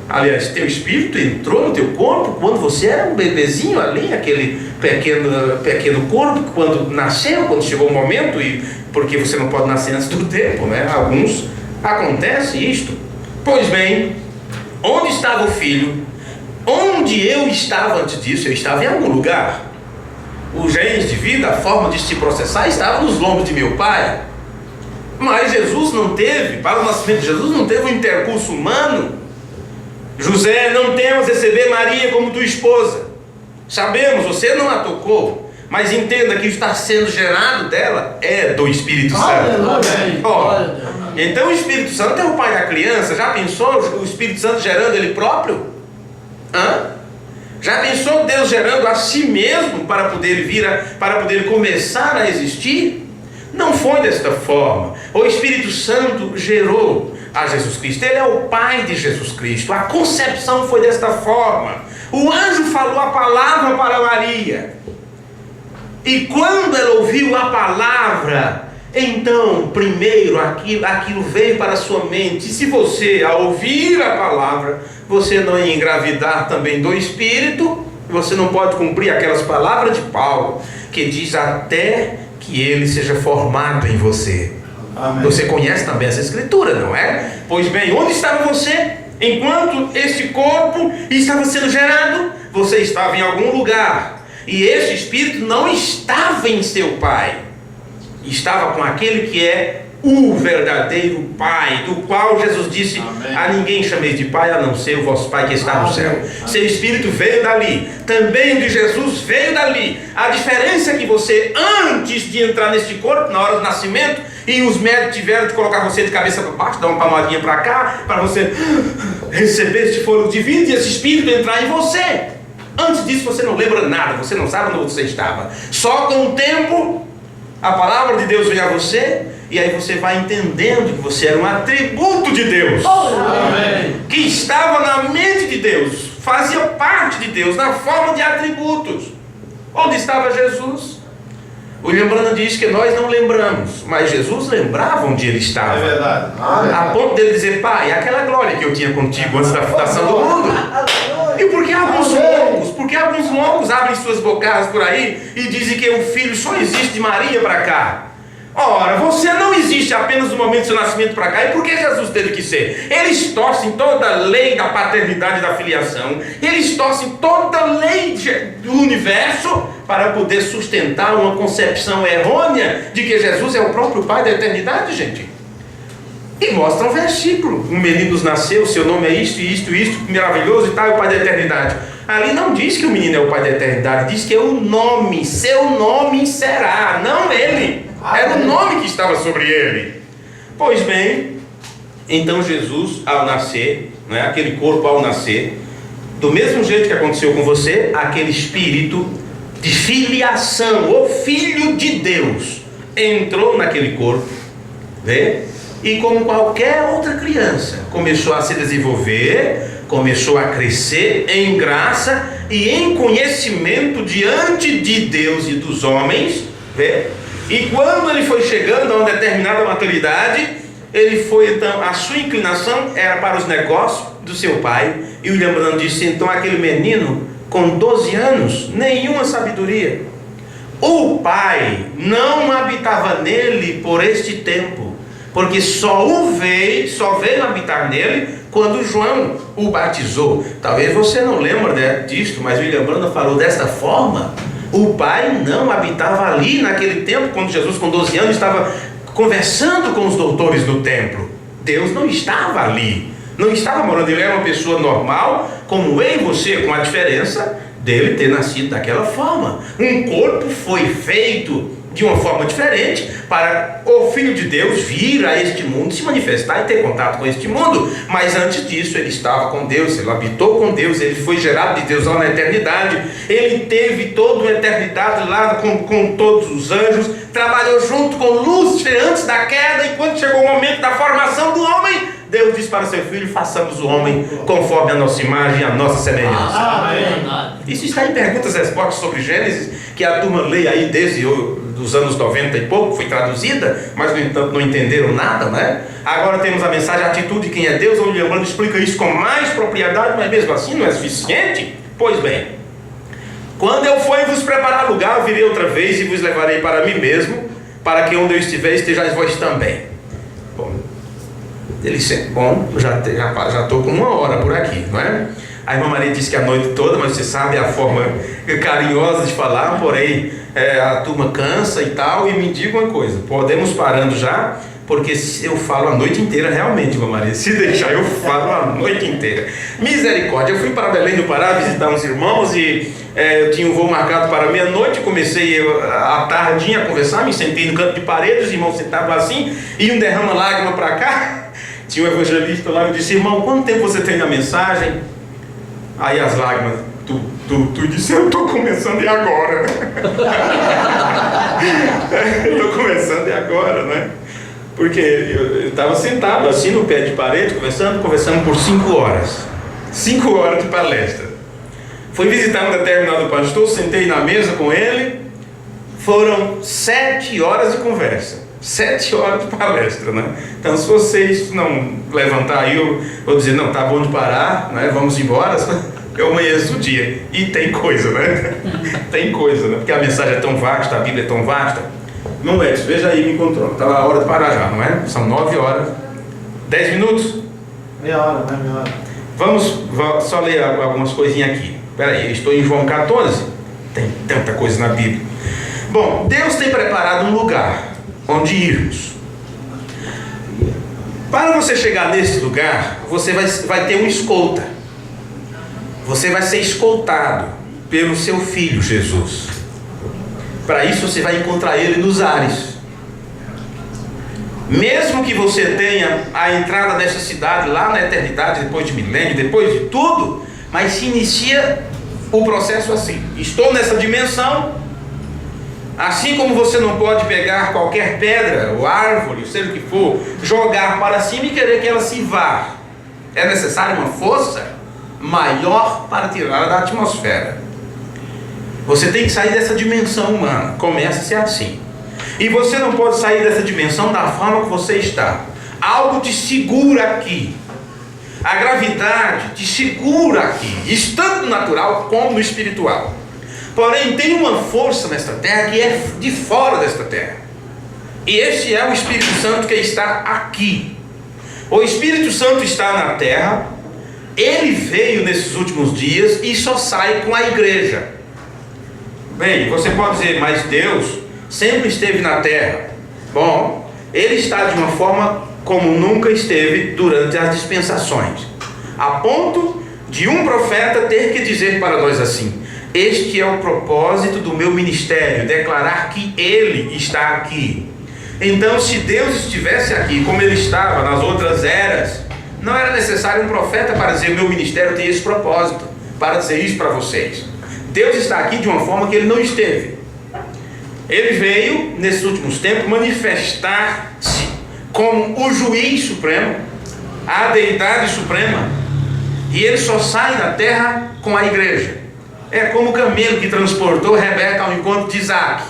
Aliás, teu espírito entrou no teu corpo quando você era um bebezinho ali, aquele pequeno corpo, quando nasceu, quando chegou o momento, e porque você não pode nascer antes do tempo, né? Alguns acontece isto. Pois bem, onde estava o filho? Onde eu estava antes disso? Eu estava em algum lugar. Os genes de vida, a forma de se processar, estavam nos lombos de meu pai. Mas Jesus não teve, para o nascimento de Jesus, não teve um intercurso humano. José, não temas receber Maria como tua esposa. Sabemos, você não a tocou, mas entenda que está sendo gerado dela é do Espírito Santo. Então o Espírito Santo é o pai da criança. Já pensou o Espírito Santo gerando ele próprio? Já pensou Deus gerando a si mesmo para poder começar a existir? Não foi desta forma. O Espírito Santo gerou a Jesus Cristo. Ele é o Pai de Jesus Cristo. A concepção foi desta forma. O anjo falou a palavra para Maria. E quando ela ouviu a palavra, então, primeiro, aquilo veio para a sua mente. E se você, ao ouvir a palavra, você não ia engravidar também do Espírito, você não pode cumprir aquelas palavras de Paulo, que diz: até que ele seja formado em você. Amém. Você conhece também essa escritura, não é? Pois bem, onde estava você? Enquanto este corpo estava sendo gerado, você estava em algum lugar. E este Espírito não estava em seu Pai. Estava com aquele que é o verdadeiro Pai, do qual Jesus disse: amém, a ninguém chameis de Pai a não ser o vosso Pai que está no céu. Amém. Seu Espírito veio dali, também de Jesus veio dali. A diferença é que você, antes de entrar neste corpo, na hora do nascimento, e os médicos tiveram de colocar você de cabeça para baixo, dar uma palmadinha para cá, para você receber este fôlego divino e esse Espírito entrar em você. Antes disso você não lembra nada, você não sabe onde você estava. Só com o tempo a palavra de Deus vem a você, e aí você vai entendendo que você era um atributo de Deus. Amém. Que estava na mente de Deus, fazia parte de Deus, na forma de atributos. Onde estava Jesus? O William Branham diz que nós não lembramos, mas Jesus lembrava onde ele estava. É verdade. A ponto dele dizer: Pai, aquela glória que eu tinha contigo antes da fundação do mundo. E por que alguns loucos abrem suas bocas por aí e dizem que o filho só existe de Maria para cá? Ora, você não existe apenas no momento do seu nascimento para cá. E por que Jesus teve que ser? Eles torcem toda a lei da paternidade e da filiação. Eles torcem toda a lei do universo para poder sustentar uma concepção errônea de que Jesus é o próprio Pai da eternidade, gente. E mostra um versículo: um menino nos nasceu, seu nome é isto, maravilhoso e tal, é o Pai da eternidade. Ali não diz que o menino é o Pai da eternidade, diz que é o nome, seu nome será, não ele. Era o nome que estava sobre ele. Pois bem, então Jesus, ao nascer, né, aquele corpo ao nascer, Do mesmo jeito que aconteceu com você, aquele espírito de filiação, o Filho de Deus, entrou naquele corpo, né? E como qualquer outra criança, começou a se desenvolver, começou a crescer em graça e em conhecimento diante de Deus e dos homens, né? E quando ele foi chegando a uma determinada maturidade, ele foi então, a sua inclinação era para os negócios do seu pai. E William Branham disse, então aquele menino com 12 anos, nenhuma sabedoria. O pai não habitava nele por este tempo, porque só veio habitar nele quando João o batizou. Talvez você não lembre disso, mas William Branham falou desta forma. O pai não habitava ali naquele tempo, quando Jesus com 12 anos estava conversando com os doutores do templo. Deus não estava ali, não estava morando. Ele era uma pessoa normal, como eu e você, com a diferença dele ter nascido daquela forma. Um corpo foi feito de uma forma diferente para o Filho de Deus vir a este mundo, se manifestar e ter contato com este mundo. Mas antes disso ele estava com Deus, ele habitou com Deus, ele foi gerado de Deus lá na eternidade, ele teve toda uma eternidade lá com todos os anjos, trabalhou junto com Lúcifer antes da queda, e quando chegou o momento da formação do homem, Deus disse para o seu filho, façamos o homem conforme a nossa imagem e a nossa semelhança. Amém. Isso está em Perguntas e Respostas sobre Gênesis, que a turma lê aí desde os anos 90 e pouco, foi traduzida, mas no entanto não entenderam nada, né? Agora temos a mensagem, a atitude de quem é Deus. O William Branham explica isso com mais propriedade, mas mesmo assim não é suficiente. Pois bem, quando eu for vos preparar lugar, eu virei outra vez e vos levarei para mim mesmo, para que onde eu estiver, estejais vós também. Bom, ele disse, bom, já estou com 1 hora por aqui, não é? A irmã Maria disse que a noite toda, mas você sabe a forma carinhosa de falar, porém a turma cansa e tal. E me diga uma coisa, podemos parando já, porque se eu falo a noite inteira, realmente, irmã Maria, se deixar eu falo a noite inteira. Misericórdia, eu fui para Belém do Pará visitar uns irmãos e eu tinha um voo marcado para meia-noite. Comecei à tardinha a conversar, me sentei no canto de parede, os irmãos sentavam assim, e um derrama lágrima para cá. Tinha um evangelista lá e disse, irmão, quanto tempo você tem na mensagem? Aí as lágrimas, tu disse, eu estou começando e agora. Eu estou começando e agora, né? Porque eu estava sentado assim no pé de parede, conversando por 5 horas. 5 horas de palestra. Fui visitar um determinado pastor, sentei na mesa com ele, foram 7 horas de conversa. 7 horas de palestra, né? Então, se vocês não levantar aí, eu vou dizer, não, tá bom de parar, né? Vamos embora, eu amanheço o dia. E tem coisa, né? Tem coisa, né? Porque a mensagem é tão vasta, a Bíblia é tão vasta. Não é isso, veja aí, me encontrou. Tá na hora de parar já, não é? São 9 horas. 10 minutos? Meia hora, né? Meia hora. Vamos só ler algumas coisinhas aqui. Espera aí, eu estou em João 14. Tem tanta coisa na Bíblia. Bom, Deus tem preparado um lugar onde irmos. Para você chegar nesse lugar, você vai ter um escolta. Você vai ser escoltado pelo seu Filho Jesus. Para isso você vai encontrar Ele nos ares. Mesmo que você tenha a entrada dessa cidade lá na eternidade, depois de milênio, depois de tudo, mas se inicia o processo assim. Estou nessa dimensão. Assim como você não pode pegar qualquer pedra ou árvore, seja o que for, jogar para cima e querer que ela se vá. É necessária uma força maior para tirá-la da atmosfera. Você tem que sair dessa dimensão humana. Começa-se assim. E você não pode sair dessa dimensão da forma que você está. Algo te segura aqui. A gravidade te segura aqui, estando no natural como no espiritual. Porém, tem uma força nesta terra que é de fora desta terra. E este é o Espírito Santo que está aqui. O Espírito Santo está na terra. Ele veio nesses últimos dias e só sai com a igreja. Bem, você pode dizer, mas Deus sempre esteve na terra. Bom, Ele está de uma forma como nunca esteve durante as dispensações. A ponto de um profeta ter que dizer para nós assim: este é o propósito do meu ministério, declarar que Ele está aqui. Então, se Deus estivesse aqui como Ele estava nas outras eras, não era necessário um profeta para dizer: meu ministério tem esse propósito. para dizer isso para vocês. Deus está aqui de uma forma que Ele não esteve. Ele veio, nesses últimos tempos, manifestar-se como o juiz supremo, a deidade suprema. E Ele só sai da terra com a igreja. É como o camelo que transportou Rebeca ao encontro de Isaac.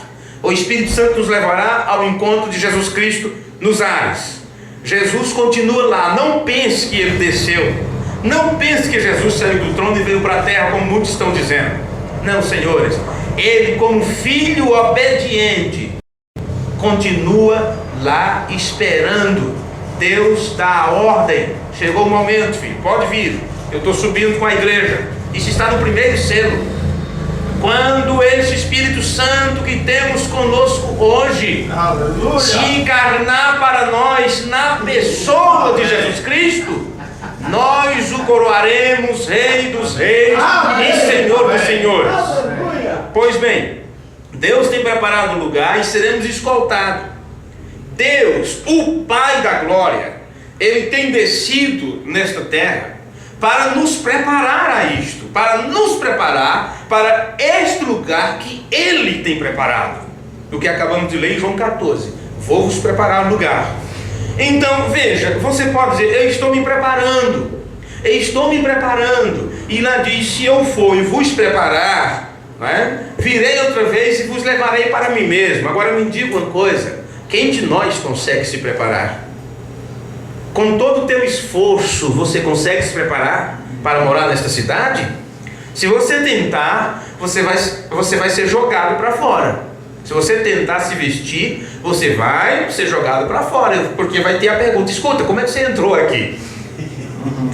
O Espírito Santo nos levará ao encontro de Jesus Cristo nos ares. Jesus continua lá. Não pense que Ele desceu. Não pense que Jesus saiu do trono e veio para a terra, como muitos estão dizendo. Não, senhores. Ele, como filho obediente, continua lá esperando. Deus dá a ordem. Chegou o momento, filho, pode vir. Eu estou subindo com a igreja. Isso está no primeiro selo. Quando esse Espírito Santo que temos conosco hoje, aleluia, se encarnar para nós na pessoa de Jesus Cristo, nós o coroaremos Rei dos Reis e Senhor dos Senhores. Pois bem, Deus tem preparado um lugar e seremos escoltados. Deus, o Pai da glória, Ele tem descido nesta terra para nos preparar a isto, para nos preparar para este lugar que Ele tem preparado. O que acabamos de ler em João 14. Vou vos preparar um lugar. Então, veja, você pode dizer, eu estou me preparando. Eu estou me preparando. E lá diz, se eu for e vos preparar, não é? Virei outra vez e vos levarei para mim mesmo. Agora me diga uma coisa, quem de nós consegue se preparar? Com todo o teu esforço, você consegue se preparar para morar nesta cidade? Se você tentar, você vai ser jogado para fora. Se você tentar se vestir, você vai ser jogado para fora, porque vai ter a pergunta, escuta, como é que você entrou aqui?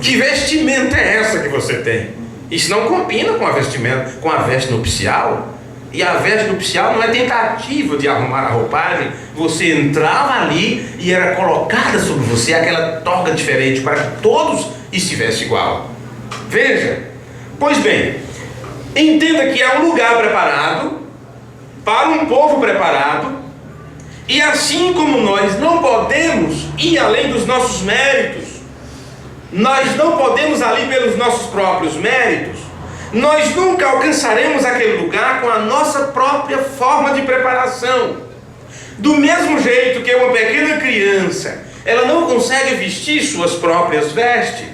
Que vestimenta é essa que você tem? Isso não combina com a vestimenta, com a veste nupcial. E a veste nupcial não é tentativa de arrumar a roupagem. Você entrava ali e era colocada sobre você aquela toga diferente para que todos estivessem igual. Veja, pois bem, entenda que é um lugar preparado para um povo preparado. E assim como nós não podemos ir além dos nossos méritos, nós não podemos ali pelos nossos próprios méritos, nós nunca alcançaremos aquele lugar com a nossa própria forma de preparação. Do mesmo jeito que uma pequena criança, ela não consegue vestir suas próprias vestes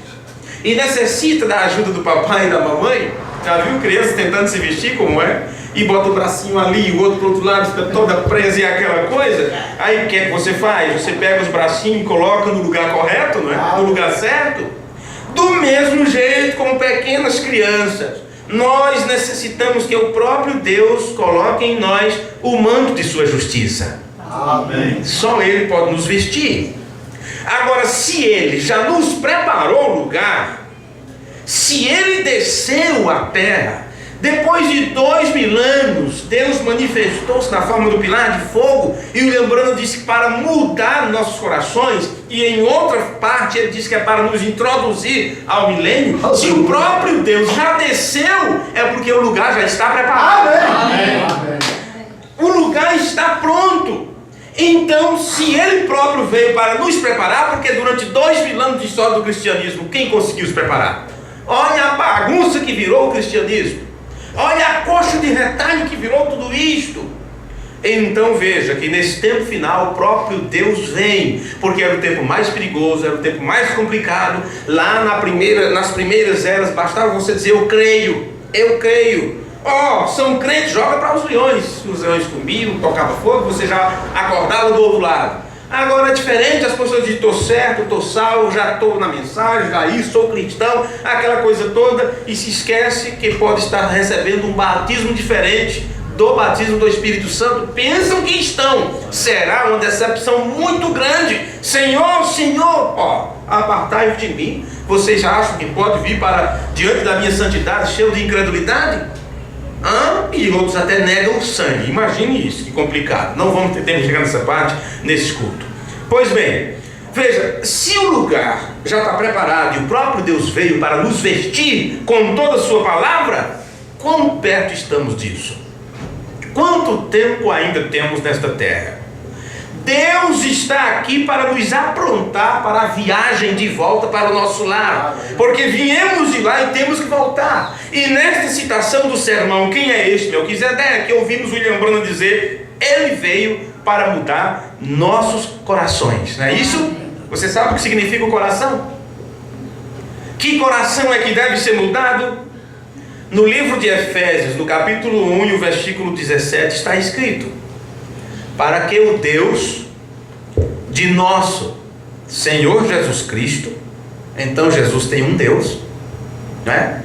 e necessita da ajuda do papai e da mamãe. Já viu criança tentando se vestir como é? E bota o bracinho ali, o outro pro outro lado, fica toda presa e aquela coisa. Aí o que é que você faz? Você pega os bracinhos e coloca no lugar correto, não é? No lugar certo. Do mesmo jeito, como pequenas crianças, nós necessitamos que o próprio Deus coloque em nós o manto de sua justiça. Amém. Só Ele pode nos vestir. Agora, se Ele já nos preparou o lugar, se Ele desceu à terra, depois de 2000 anos, Deus manifestou-se na forma do pilar de fogo, e o lembrando disse que para mudar nossos corações, e em outra parte ele disse que é para nos introduzir ao milênio. Se o próprio Deus já desceu, é porque o lugar já está preparado. Amém. O lugar está pronto. Então, se Ele próprio veio para nos preparar, porque durante 2000 anos de história do cristianismo, quem conseguiu se preparar? Olha a bagunça que virou o cristianismo. Olha a coxa de retalho que virou tudo isto. Então veja que nesse tempo final o próprio Deus vem, porque era o tempo mais perigoso, era o tempo mais complicado. Lá nas primeiras eras bastava você dizer eu creio, eu creio. São crentes, joga para os leões. Os leões comiam, tocava fogo, você já acordava do outro lado. Agora é diferente, as pessoas dizem, estou certo, estou salvo, já estou na mensagem, já isso, sou cristão, aquela coisa toda, e se esquece que pode estar recebendo um batismo diferente do batismo do Espírito Santo. Pensam que estão. Será uma decepção muito grande. Senhor, Senhor, apartai-vos de mim. Vocês já acham que pode vir para diante da minha santidade cheio de incredulidade? E outros até negam o sangue. Imagine isso, que complicado. Não vamos ter tempo de chegar nessa parte nesse culto. Pois bem, veja, se o lugar já está preparado e o próprio Deus veio para nos vestir com toda a sua palavra, quão perto estamos disso? Quanto tempo ainda temos nesta terra? Deus está aqui para nos aprontar para a viagem de volta para o nosso lar, porque viemos de lá e temos que voltar. E nesta citação do sermão, quem é este Melquisedeque? Ouvimos William Branham dizer: ele veio para mudar nossos corações. Não é isso? Você sabe o que significa o coração? Que coração é que deve ser mudado? No livro de Efésios, no capítulo 1 e o versículo 17, está escrito: para que o Deus de nosso Senhor Jesus Cristo, então Jesus tem um Deus, né?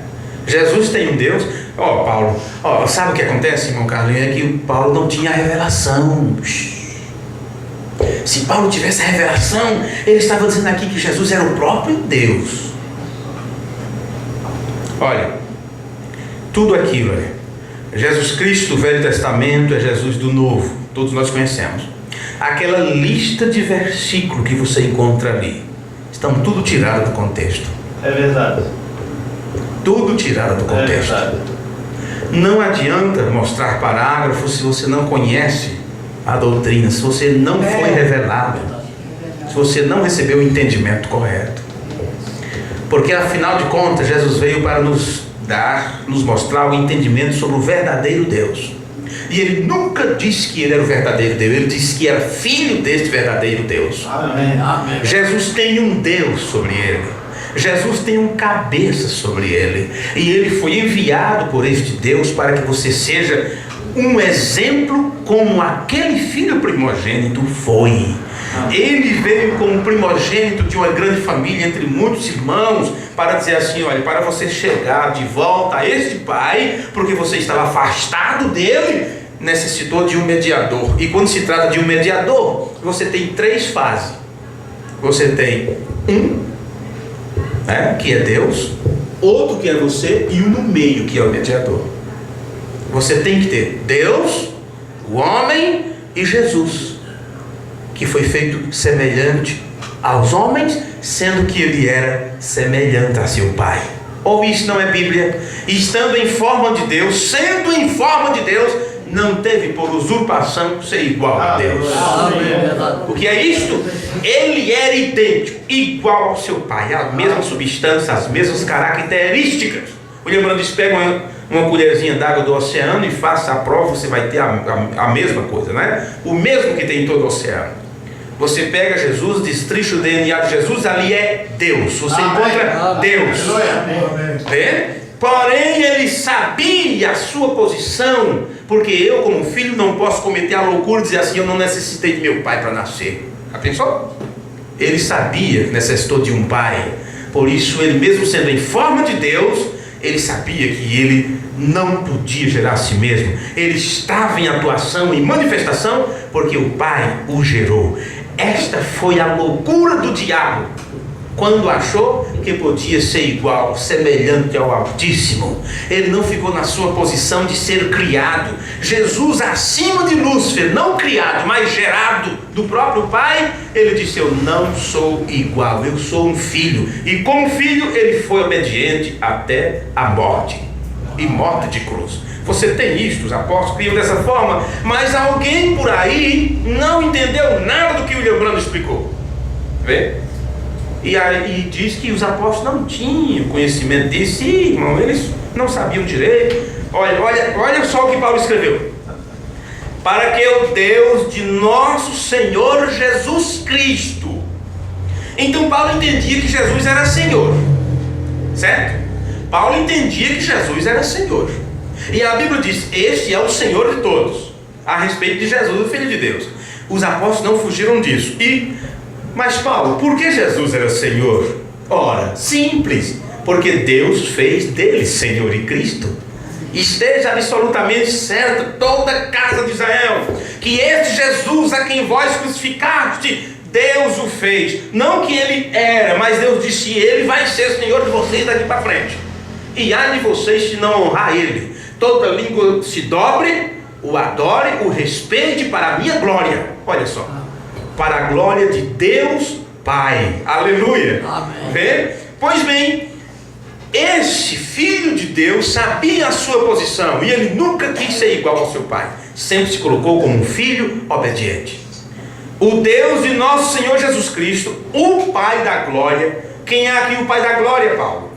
Jesus tem um Deus. Paulo, sabe o que acontece, irmão Carlinhos? É que o Paulo não tinha revelação. Se Paulo tivesse a revelação, ele estava dizendo aqui que Jesus era o próprio Deus. Olha, tudo aquilo é Jesus Cristo do Velho Testamento, é Jesus do Novo, todos nós conhecemos. Aquela lista de versículos que você encontra ali, estão tudo tirado do contexto. É verdade. Tudo tirado do contexto. É verdade. Não adianta mostrar parágrafos se você não conhece a doutrina, se você não foi revelado, se você não recebeu o entendimento correto. Porque afinal de contas, Jesus veio para nos mostrar o entendimento sobre o verdadeiro Deus. E ele nunca disse que ele era o verdadeiro Deus, ele disse que era filho deste verdadeiro Deus. Amém. Amém. Jesus tem um Deus sobre ele. Jesus tem um cabeça sobre ele. E ele foi enviado por este Deus para que você seja um exemplo como aquele filho primogênito foi. Ele veio como primogênito de uma grande família entre muitos irmãos, para dizer assim: olha, para você chegar de volta a este pai, porque você estava afastado dele, necessitou de um mediador. E quando se trata de um mediador, você tem três fases. Você tem que é Deus, outro que é você, e um no meio, que é o mediador. Você tem que ter Deus, o homem e Jesus, que foi feito semelhante aos homens, sendo que ele era semelhante a seu pai. Ou isso não é Bíblia? Estando em forma de Deus, sendo em forma de Deus, não teve por usurpação ser igual a Deus. O que é isto? Ele era idêntico, igual ao seu pai, a mesma substância, as mesmas características. William Branham diz: pega uma colherzinha d'água do oceano e faça a prova, você vai ter a mesma coisa, né? O mesmo que tem em todo o oceano. Você pega Jesus, destrincha o DNA de Jesus, ali é Deus. Você encontra Deus. Vê? Porém, ele sabia a sua posição, porque eu, como filho, não posso cometer a loucura de dizer assim: eu não necessitei de meu pai para nascer. Atenção? Ele sabia que necessitou de um pai. Por isso, ele mesmo sendo em forma de Deus, ele sabia que ele não podia gerar a si mesmo. Ele estava em atuação, em manifestação, porque o Pai o gerou. Esta foi a loucura do diabo, quando achou que podia ser igual, semelhante ao Altíssimo. Ele não ficou na sua posição de ser criado. Jesus, acima de Lúcifer, não criado, mas gerado do próprio Pai, ele disse: eu não sou igual, eu sou um filho. E como filho, ele foi obediente até a morte, e morte de cruz. Você tem isto, os apóstolos criam dessa forma, mas alguém por aí não entendeu nada do que William Branham explicou. Vê? E aí diz que os apóstolos não tinham conhecimento disso. Sim, irmão, eles não sabiam direito. Olha só o que Paulo escreveu: para que o Deus de nosso Senhor Jesus Cristo. Então Paulo entendia que Jesus era Senhor, certo? Paulo entendia que Jesus era Senhor. E a Bíblia diz: este é o Senhor de todos, a respeito de Jesus, o Filho de Deus. Os apóstolos não fugiram disso. Mas Paulo, por que Jesus era Senhor? Ora, simples, porque Deus fez dele Senhor e Cristo. Esteja absolutamente certo, toda a casa de Israel, que este Jesus a quem vós crucificaste, Deus o fez. Não que ele era, mas Deus disse: ele vai ser Senhor de vocês daqui para frente. E há de vocês se não honrar ele. Toda língua se dobre, o adore, o respeite para a minha glória. Olha só, para a glória de Deus Pai. Aleluia. Amém. Vê? Pois bem, esse Filho de Deus sabia a sua posição, e ele nunca quis ser igual ao seu pai. Sempre se colocou como um filho obediente. O Deus de nosso Senhor Jesus Cristo, o Pai da glória. Quem é aqui o Pai da glória, Paulo?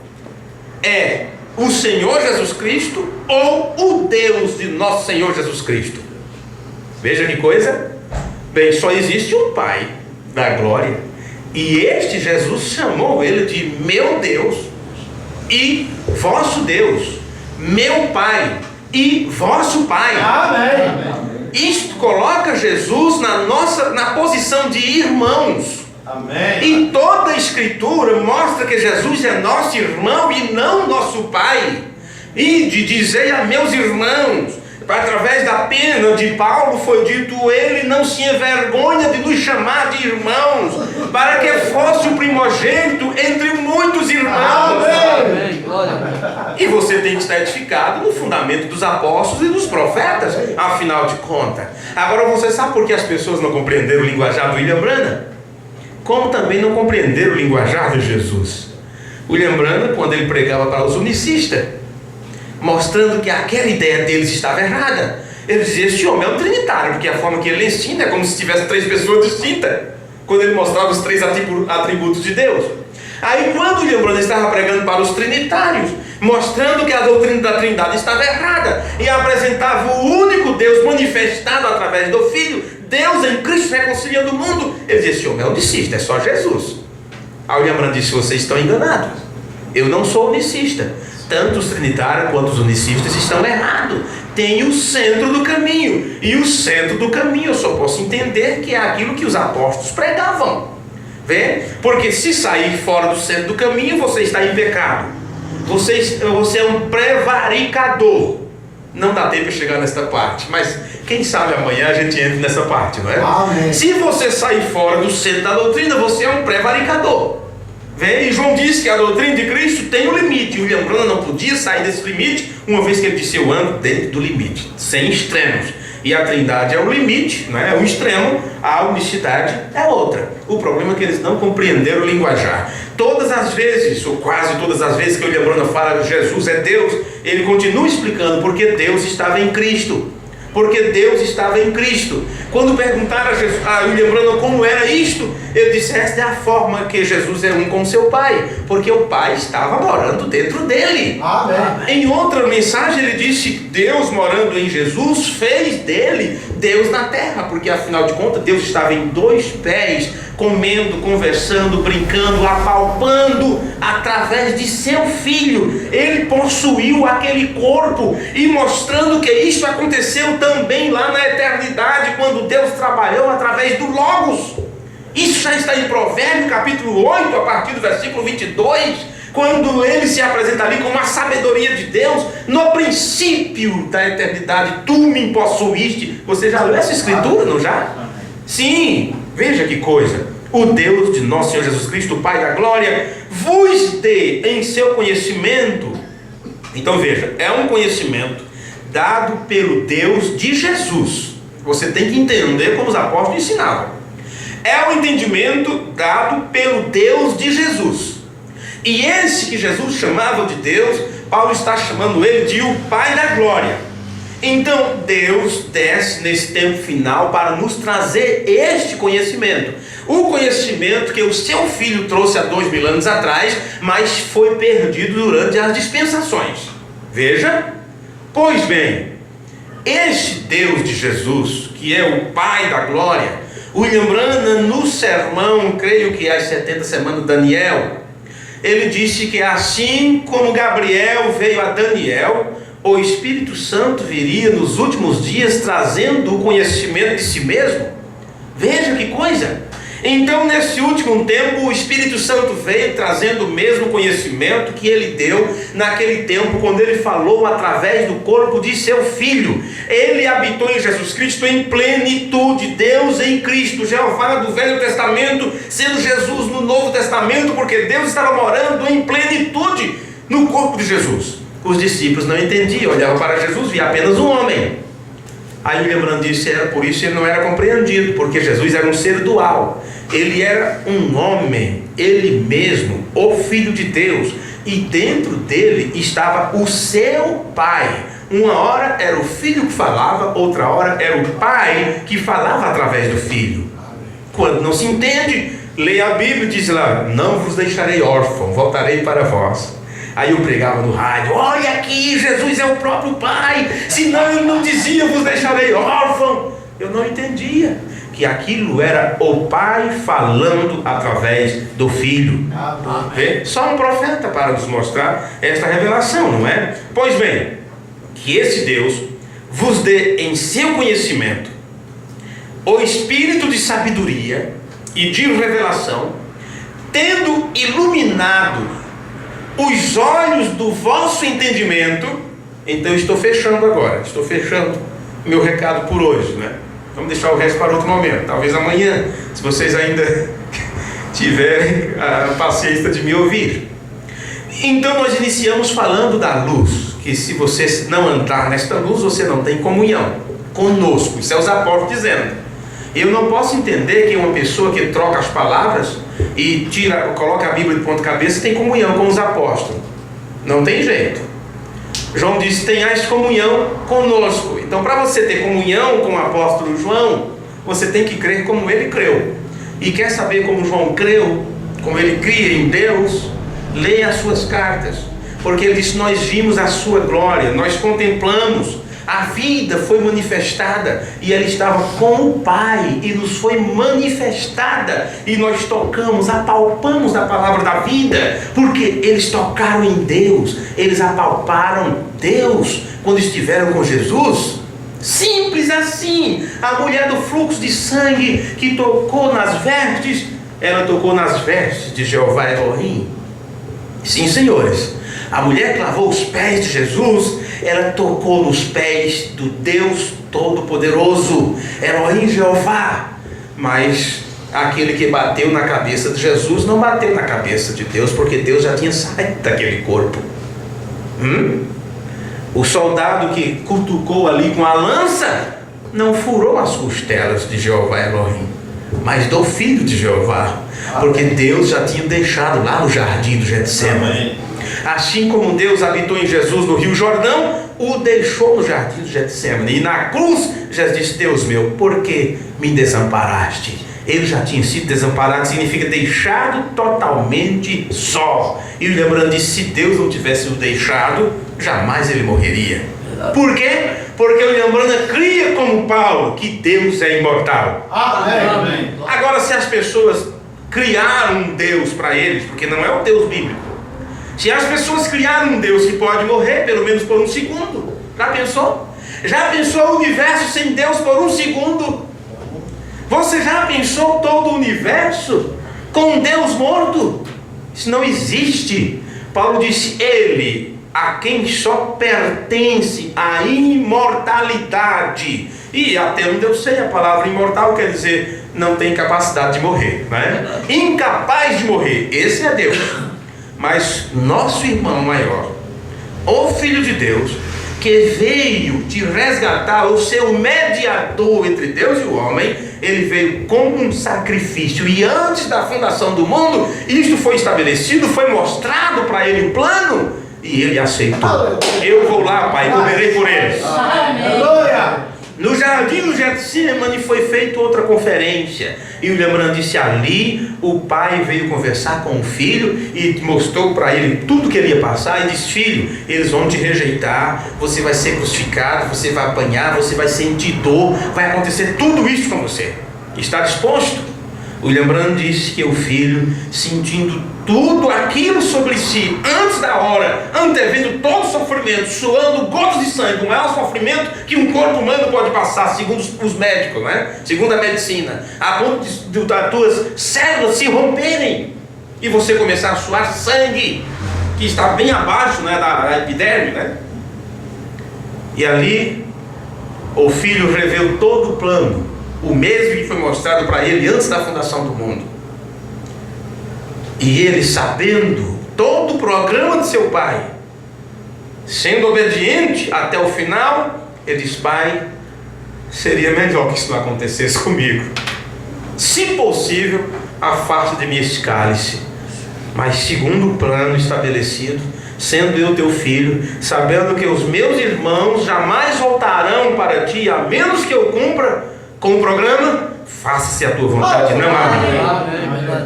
É o Senhor Jesus Cristo ou o Deus de nosso Senhor Jesus Cristo? Veja que coisa. Bem, só existe um Pai da glória, e este Jesus chamou ele de meu Deus e vosso Deus, meu Pai e vosso Pai. Amém. Isto coloca Jesus na posição de irmãos. Amém. E toda a Escritura mostra que Jesus é nosso irmão e não nosso Pai. E de dizer a meus irmãos, através da pena de Paulo foi dito, ele não se envergonha de nos chamar de irmãos, para que fosse o primogênito entre muitos irmãos. Amém. E você tem que estar edificado no fundamento dos apóstolos e dos profetas, afinal de contas. Agora você sabe por que as pessoas não compreenderam o linguajar do William Branham? Como também não compreenderam o linguajar de Jesus. William Branham, quando ele pregava para os unicistas, mostrando que aquela ideia deles estava errada, ele dizia, este homem é um trinitário, porque a forma que ele ensina é como se tivesse 3 pessoas distintas, quando ele mostrava os 3 atributos de Deus. Aí quando William Branham estava pregando para os trinitários, mostrando que a doutrina da Trindade estava errada, e apresentava o único Deus manifestado através do Filho, Deus em Cristo reconciliando o mundo, ele disse, esse homem é unicista, é só Jesus. Aí William Branham disse, vocês estão enganados, eu não sou unicista, tanto os trinitários quanto os unicistas estão errados. Tem o centro do caminho, e o centro do caminho eu só posso entender que é aquilo que os apóstolos pregavam. Vê? Porque se sair fora do centro do caminho, você está em pecado. Você é um prevaricador. Não dá tempo de chegar nesta parte, mas quem sabe amanhã a gente entra nessa parte, não é? Amém. Se você sair fora do centro da doutrina, você é um prevaricador. Vê? E João disse que a doutrina de Cristo tem um limite. William Branham não podia sair desse limite, uma vez que ele disse, eu ando dentro do limite, sem extremos. E a Trindade é o limite, não é? É um extremo, a unicidade é outra. O problema é que eles não compreenderam o linguajar. Todas as vezes, ou quase todas as vezes que o William Branham fala que Jesus é Deus, ele continua explicando porque Deus estava em Cristo. Porque Deus estava em Cristo. Quando perguntaram a William Branham como era isto, ele disse, esta é a forma que Jesus é um com seu Pai, porque o Pai estava morando dentro dele. Amém. Em outra mensagem ele disse, Deus morando em Jesus fez dele Deus na terra, porque afinal de contas Deus estava em 2 pés, comendo, conversando, brincando, apalpando através de seu Filho. Ele possuiu aquele corpo, e mostrando que isto aconteceu também lá na eternidade, quando Deus trabalhou através do Logos. Isso já está em Provérbios capítulo 8, a partir do versículo 22, quando ele se apresenta ali como a sabedoria de Deus. No princípio da eternidade tu me possuíste. Você já leu essa escritura, não já? Sim, veja que coisa. O Deus de nosso Senhor Jesus Cristo, o Pai da glória, vos dê em seu conhecimento. Então veja, é um conhecimento dado pelo Deus de Jesus. Você tem que entender como os apóstolos ensinavam. É um entendimento dado pelo Deus de Jesus. E esse que Jesus chamava de Deus, Paulo está chamando ele de o Pai da glória. Então Deus desce nesse tempo final para nos trazer este conhecimento. O conhecimento que o seu Filho trouxe há 2000 anos atrás, mas foi perdido durante as dispensações. Veja, pois bem, este Deus de Jesus, que é o Pai da glória, William Branham, no sermão, creio que às 70 semanas de Daniel, ele disse que assim como Gabriel veio a Daniel, o Espírito Santo viria nos últimos dias trazendo o conhecimento de si mesmo. Veja que coisa! Então, nesse último tempo, o Espírito Santo veio trazendo o mesmo conhecimento que ele deu naquele tempo, quando ele falou através do corpo de seu Filho. Ele habitou em Jesus Cristo em plenitude, Deus em Cristo, Jeová do Velho Testamento, sendo Jesus no Novo Testamento, porque Deus estava morando em plenitude no corpo de Jesus. Os discípulos não entendiam, olhavam para Jesus, via apenas um homem. Aí William Branham disse, era por isso que ele não era compreendido, porque Jesus era um ser dual. Ele era um homem, ele mesmo, o Filho de Deus, e dentro dele estava o seu Pai. Uma hora era o Filho que falava, outra hora era o Pai que falava através do Filho. Quando não se entende, lê a Bíblia e diz lá: não vos deixarei órfão, voltarei para vós. Aí eu pregava no rádio: olha aqui, Jesus é o próprio Pai, senão ele não dizia vos deixarei órfão. Eu não entendia que aquilo era o Pai falando através do Filho. Só um profeta para nos mostrar esta revelação, não é? Pois bem, que esse Deus vos dê em seu conhecimento o espírito de sabedoria e de revelação, tendo iluminado os olhos do vosso entendimento. Então estou fechando agora, estou fechando meu recado por hoje, né? Vamos deixar o resto para outro momento, talvez amanhã, se vocês ainda tiverem a paciência de me ouvir. Então nós iniciamos falando da luz, que se você não andar nesta luz, você não tem comunhão conosco. Isso é os apóstolos dizendo. Eu não posso entender que uma pessoa que troca as palavras e coloca a Bíblia de ponta cabeça tem comunhão com os apóstolos. Não tem jeito. João disse: tenhais comunhão conosco. Então, para você ter comunhão com o apóstolo João, você tem que crer como ele creu. E quer saber como João creu, como ele cria em Deus? Leia as suas cartas, porque ele disse: nós vimos a sua glória, nós contemplamos. A vida foi manifestada e ela estava com o Pai e nos foi manifestada, e nós tocamos, apalpamos a palavra da vida, porque eles tocaram em Deus, eles apalparam Deus quando estiveram com Jesus. Simples assim. A mulher do fluxo de sangue que tocou nas vestes, ela tocou nas vestes de Jeová Elohim. Sim, senhores, a mulher que lavou os pés de Jesus, ela tocou nos pés do Deus Todo-Poderoso, Elohim, Jeová. Mas aquele que bateu na cabeça de Jesus não bateu na cabeça de Deus, porque Deus já tinha saído daquele corpo. O soldado que cutucou ali com a lança não furou as costelas de Jeová Elohim, mas do filho de Jeová, porque Deus já tinha deixado lá no jardim do Getsemane. Assim como Deus habitou em Jesus no Rio Jordão, o deixou no jardim do Getsemane. E na cruz, Jesus disse: Deus meu, por que me desamparaste? Ele já tinha sido desamparado, significa deixado totalmente só. E lembrando disso, se Deus não tivesse o deixado, jamais ele morreria. Por quê? Porque o lembrando cria como Paulo que Deus é imortal. Amém. Agora, se as pessoas criaram um Deus para eles, porque não é o Deus bíblico, se as pessoas criaram um Deus que pode morrer pelo menos por um segundo, já pensou? Já pensou o universo sem Deus por um segundo? Você já pensou todo o universo com um Deus morto? Isso não existe. Paulo disse: ele, a quem só pertence a imortalidade. E até onde eu sei, a palavra imortal quer dizer não tem capacidade de morrer, né? Incapaz de morrer, esse é Deus. Mas nosso irmão maior, o Filho de Deus, que veio te resgatar, o seu mediador entre Deus e o homem, ele veio como um sacrifício. E antes da fundação do mundo, isto foi estabelecido, foi mostrado para ele o plano, e ele aceitou. Eu vou lá, Pai, morrerei por eles. Aleluia. No jardim do Getsemane foi feita outra conferência, e o lembrando disse: ali o pai veio conversar com o filho e mostrou para ele tudo que ele ia passar, e disse: filho, eles vão te rejeitar, você vai ser crucificado, você vai apanhar, você vai sentir dor, vai acontecer tudo isso com você. Está disposto? O lembrando disse que o filho, sentindo tudo aquilo sobre si, antes da hora, antevendo todo o sofrimento, suando gotas de sangue, o maior sofrimento que um corpo humano pode passar, segundo os médicos, né? Segundo a medicina, a ponto das tuas células se romperem e você começar a suar sangue, que está bem abaixo, né, da epiderme, né? E ali o filho revelou todo o plano, o mesmo que foi mostrado para ele antes da fundação do mundo. E ele, sabendo todo o programa de seu pai, sendo obediente até o final, ele diz: pai, seria melhor que isso não acontecesse comigo. Se possível, afaste de mim esse cálice, mas segundo o plano estabelecido, sendo eu teu filho, sabendo que os meus irmãos jamais voltarão para ti, a menos que eu cumpra com o programa, faça-se a tua vontade, não a minha.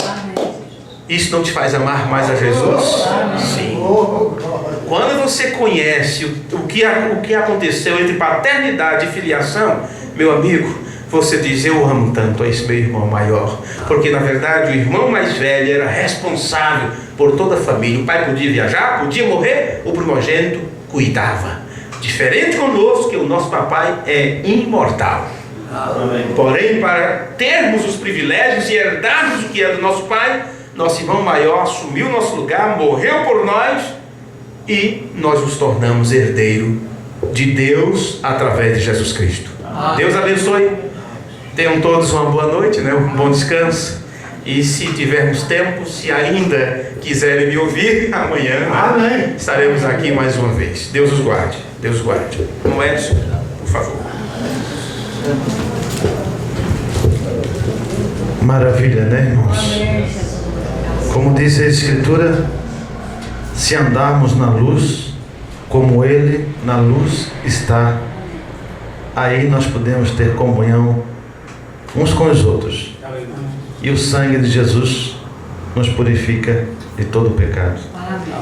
Isso não te faz amar mais a Jesus? Sim. Quando você conhece o que aconteceu entre paternidade e filiação, meu amigo, você diz: eu amo tanto a esse meu irmão maior, porque na verdade o irmão mais velho era responsável por toda a família. O pai podia viajar, podia morrer, o primogênito cuidava. Diferente conosco, que o nosso papai é imortal. Porém, para termos os privilégios e herdarmos o que é do nosso pai, nosso irmão maior assumiu o nosso lugar, morreu por nós, e nós nos tornamos herdeiro de Deus através de Jesus Cristo. Deus abençoe. Tenham todos uma boa noite, né? Um bom descanso. E se tivermos tempo, se ainda quiserem me ouvir, amanhã estaremos aqui mais uma vez. Deus os guarde. Deus os guarde. Não é isso, por favor. Maravilha, né, irmãos? Como diz a Escritura, se andarmos na luz, como Ele na luz está, aí nós podemos ter comunhão uns com os outros. E o sangue de Jesus nos purifica de todo pecado.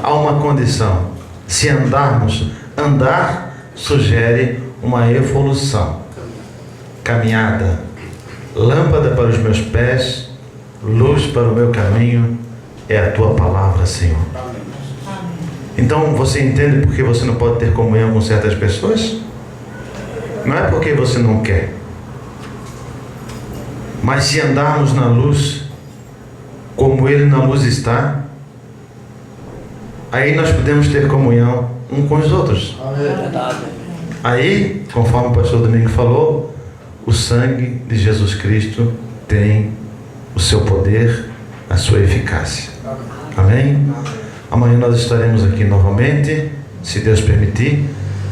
Há uma condição: se andarmos, andar sugere uma evolução, caminhada, lâmpada para os meus pés, luz para o meu caminho, é a tua palavra, Senhor. Então você entende por que você não pode ter comunhão com certas pessoas? Não é porque você não quer, mas se andarmos na luz, como Ele na luz está, aí nós podemos ter comunhão um com os outros. Aí, conforme o pastor Domingo falou, o sangue de Jesus Cristo tem o seu poder, a sua eficácia. Amém? Amanhã nós estaremos aqui novamente, se Deus permitir,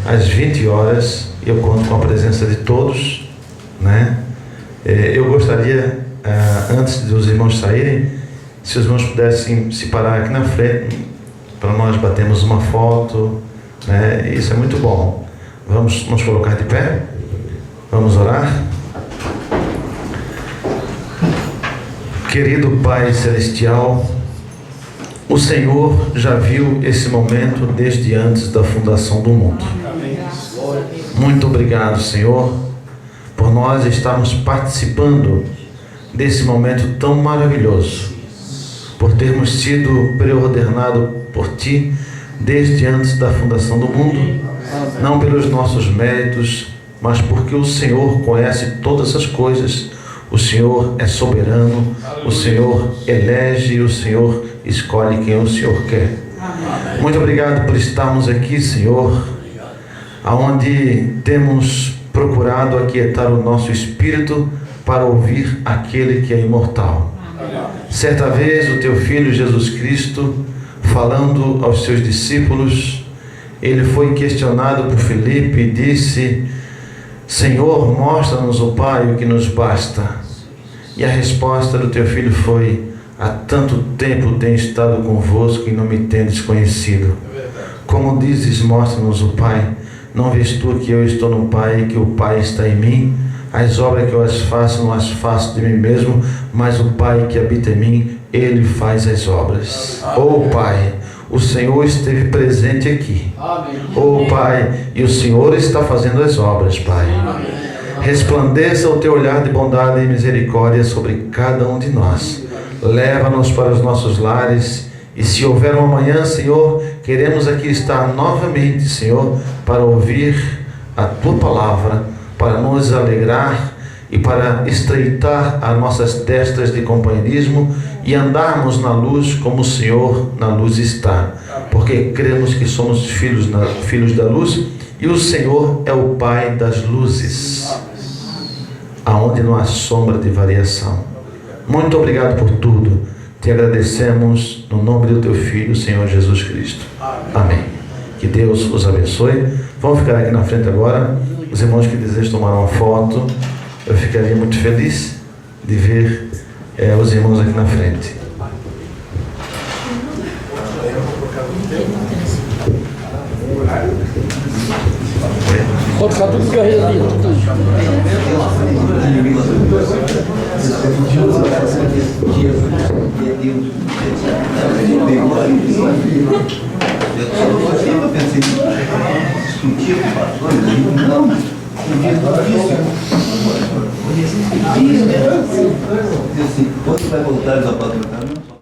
às 20 horas. Eu conto com a presença de todos, né? Eu gostaria, antes dos irmãos saírem, se os irmãos pudessem se parar aqui na frente, para nós batermos uma foto, né? Isso é muito bom. Vamos nos colocar de pé, vamos orar. Querido Pai Celestial, o Senhor já viu esse momento desde antes da fundação do mundo. Muito obrigado, Senhor, por nós estarmos participando desse momento tão maravilhoso, por termos sido preordenado por Ti desde antes da fundação do mundo, não pelos nossos méritos, mas porque o Senhor conhece todas as coisas, o Senhor é soberano, o Senhor elege, o Senhor escolhe quem o Senhor quer. Muito obrigado por estarmos aqui, Senhor, aonde temos procurado aquietar o nosso espírito para ouvir aquele que é imortal. Certa vez o teu filho Jesus Cristo, falando aos seus discípulos, ele foi questionado por Filipe e disse: Senhor, mostra-nos o Pai, o que nos basta. E a resposta do teu filho foi: há tanto tempo tenho estado convosco e não me tendes conhecido. Como dizes, mostra-nos o Pai. Não vês tu que eu estou no Pai e que o Pai está em mim? As obras que eu as faço, não as faço de mim mesmo, mas o Pai que habita em mim, Ele faz as obras. Oh Pai, o Senhor esteve presente aqui. Oh Pai, e o Senhor está fazendo as obras, Pai. Resplandeça o teu olhar de bondade e misericórdia sobre cada um de nós. Leva-nos para os nossos lares. E se houver um amanhã, Senhor, queremos aqui estar novamente, Senhor, para ouvir a Tua palavra, para nos alegrar e para estreitar as nossas testas de companheirismo e andarmos na luz como o Senhor na luz está, porque cremos que somos filhos da luz e o Senhor é o Pai das luzes, aonde não há sombra de variação. Muito obrigado por tudo. Te agradecemos no nome do Teu Filho, Senhor Jesus Cristo. Amém. Que Deus os abençoe. Vamos ficar aqui na frente agora. Os irmãos que desejam tomar uma foto, eu ficaria muito feliz de ver os irmãos aqui na frente. Pode ficar tudo carreira ali. Eu pensei, discutir com pastores, não, assim, quando vai voltar os apartamentos?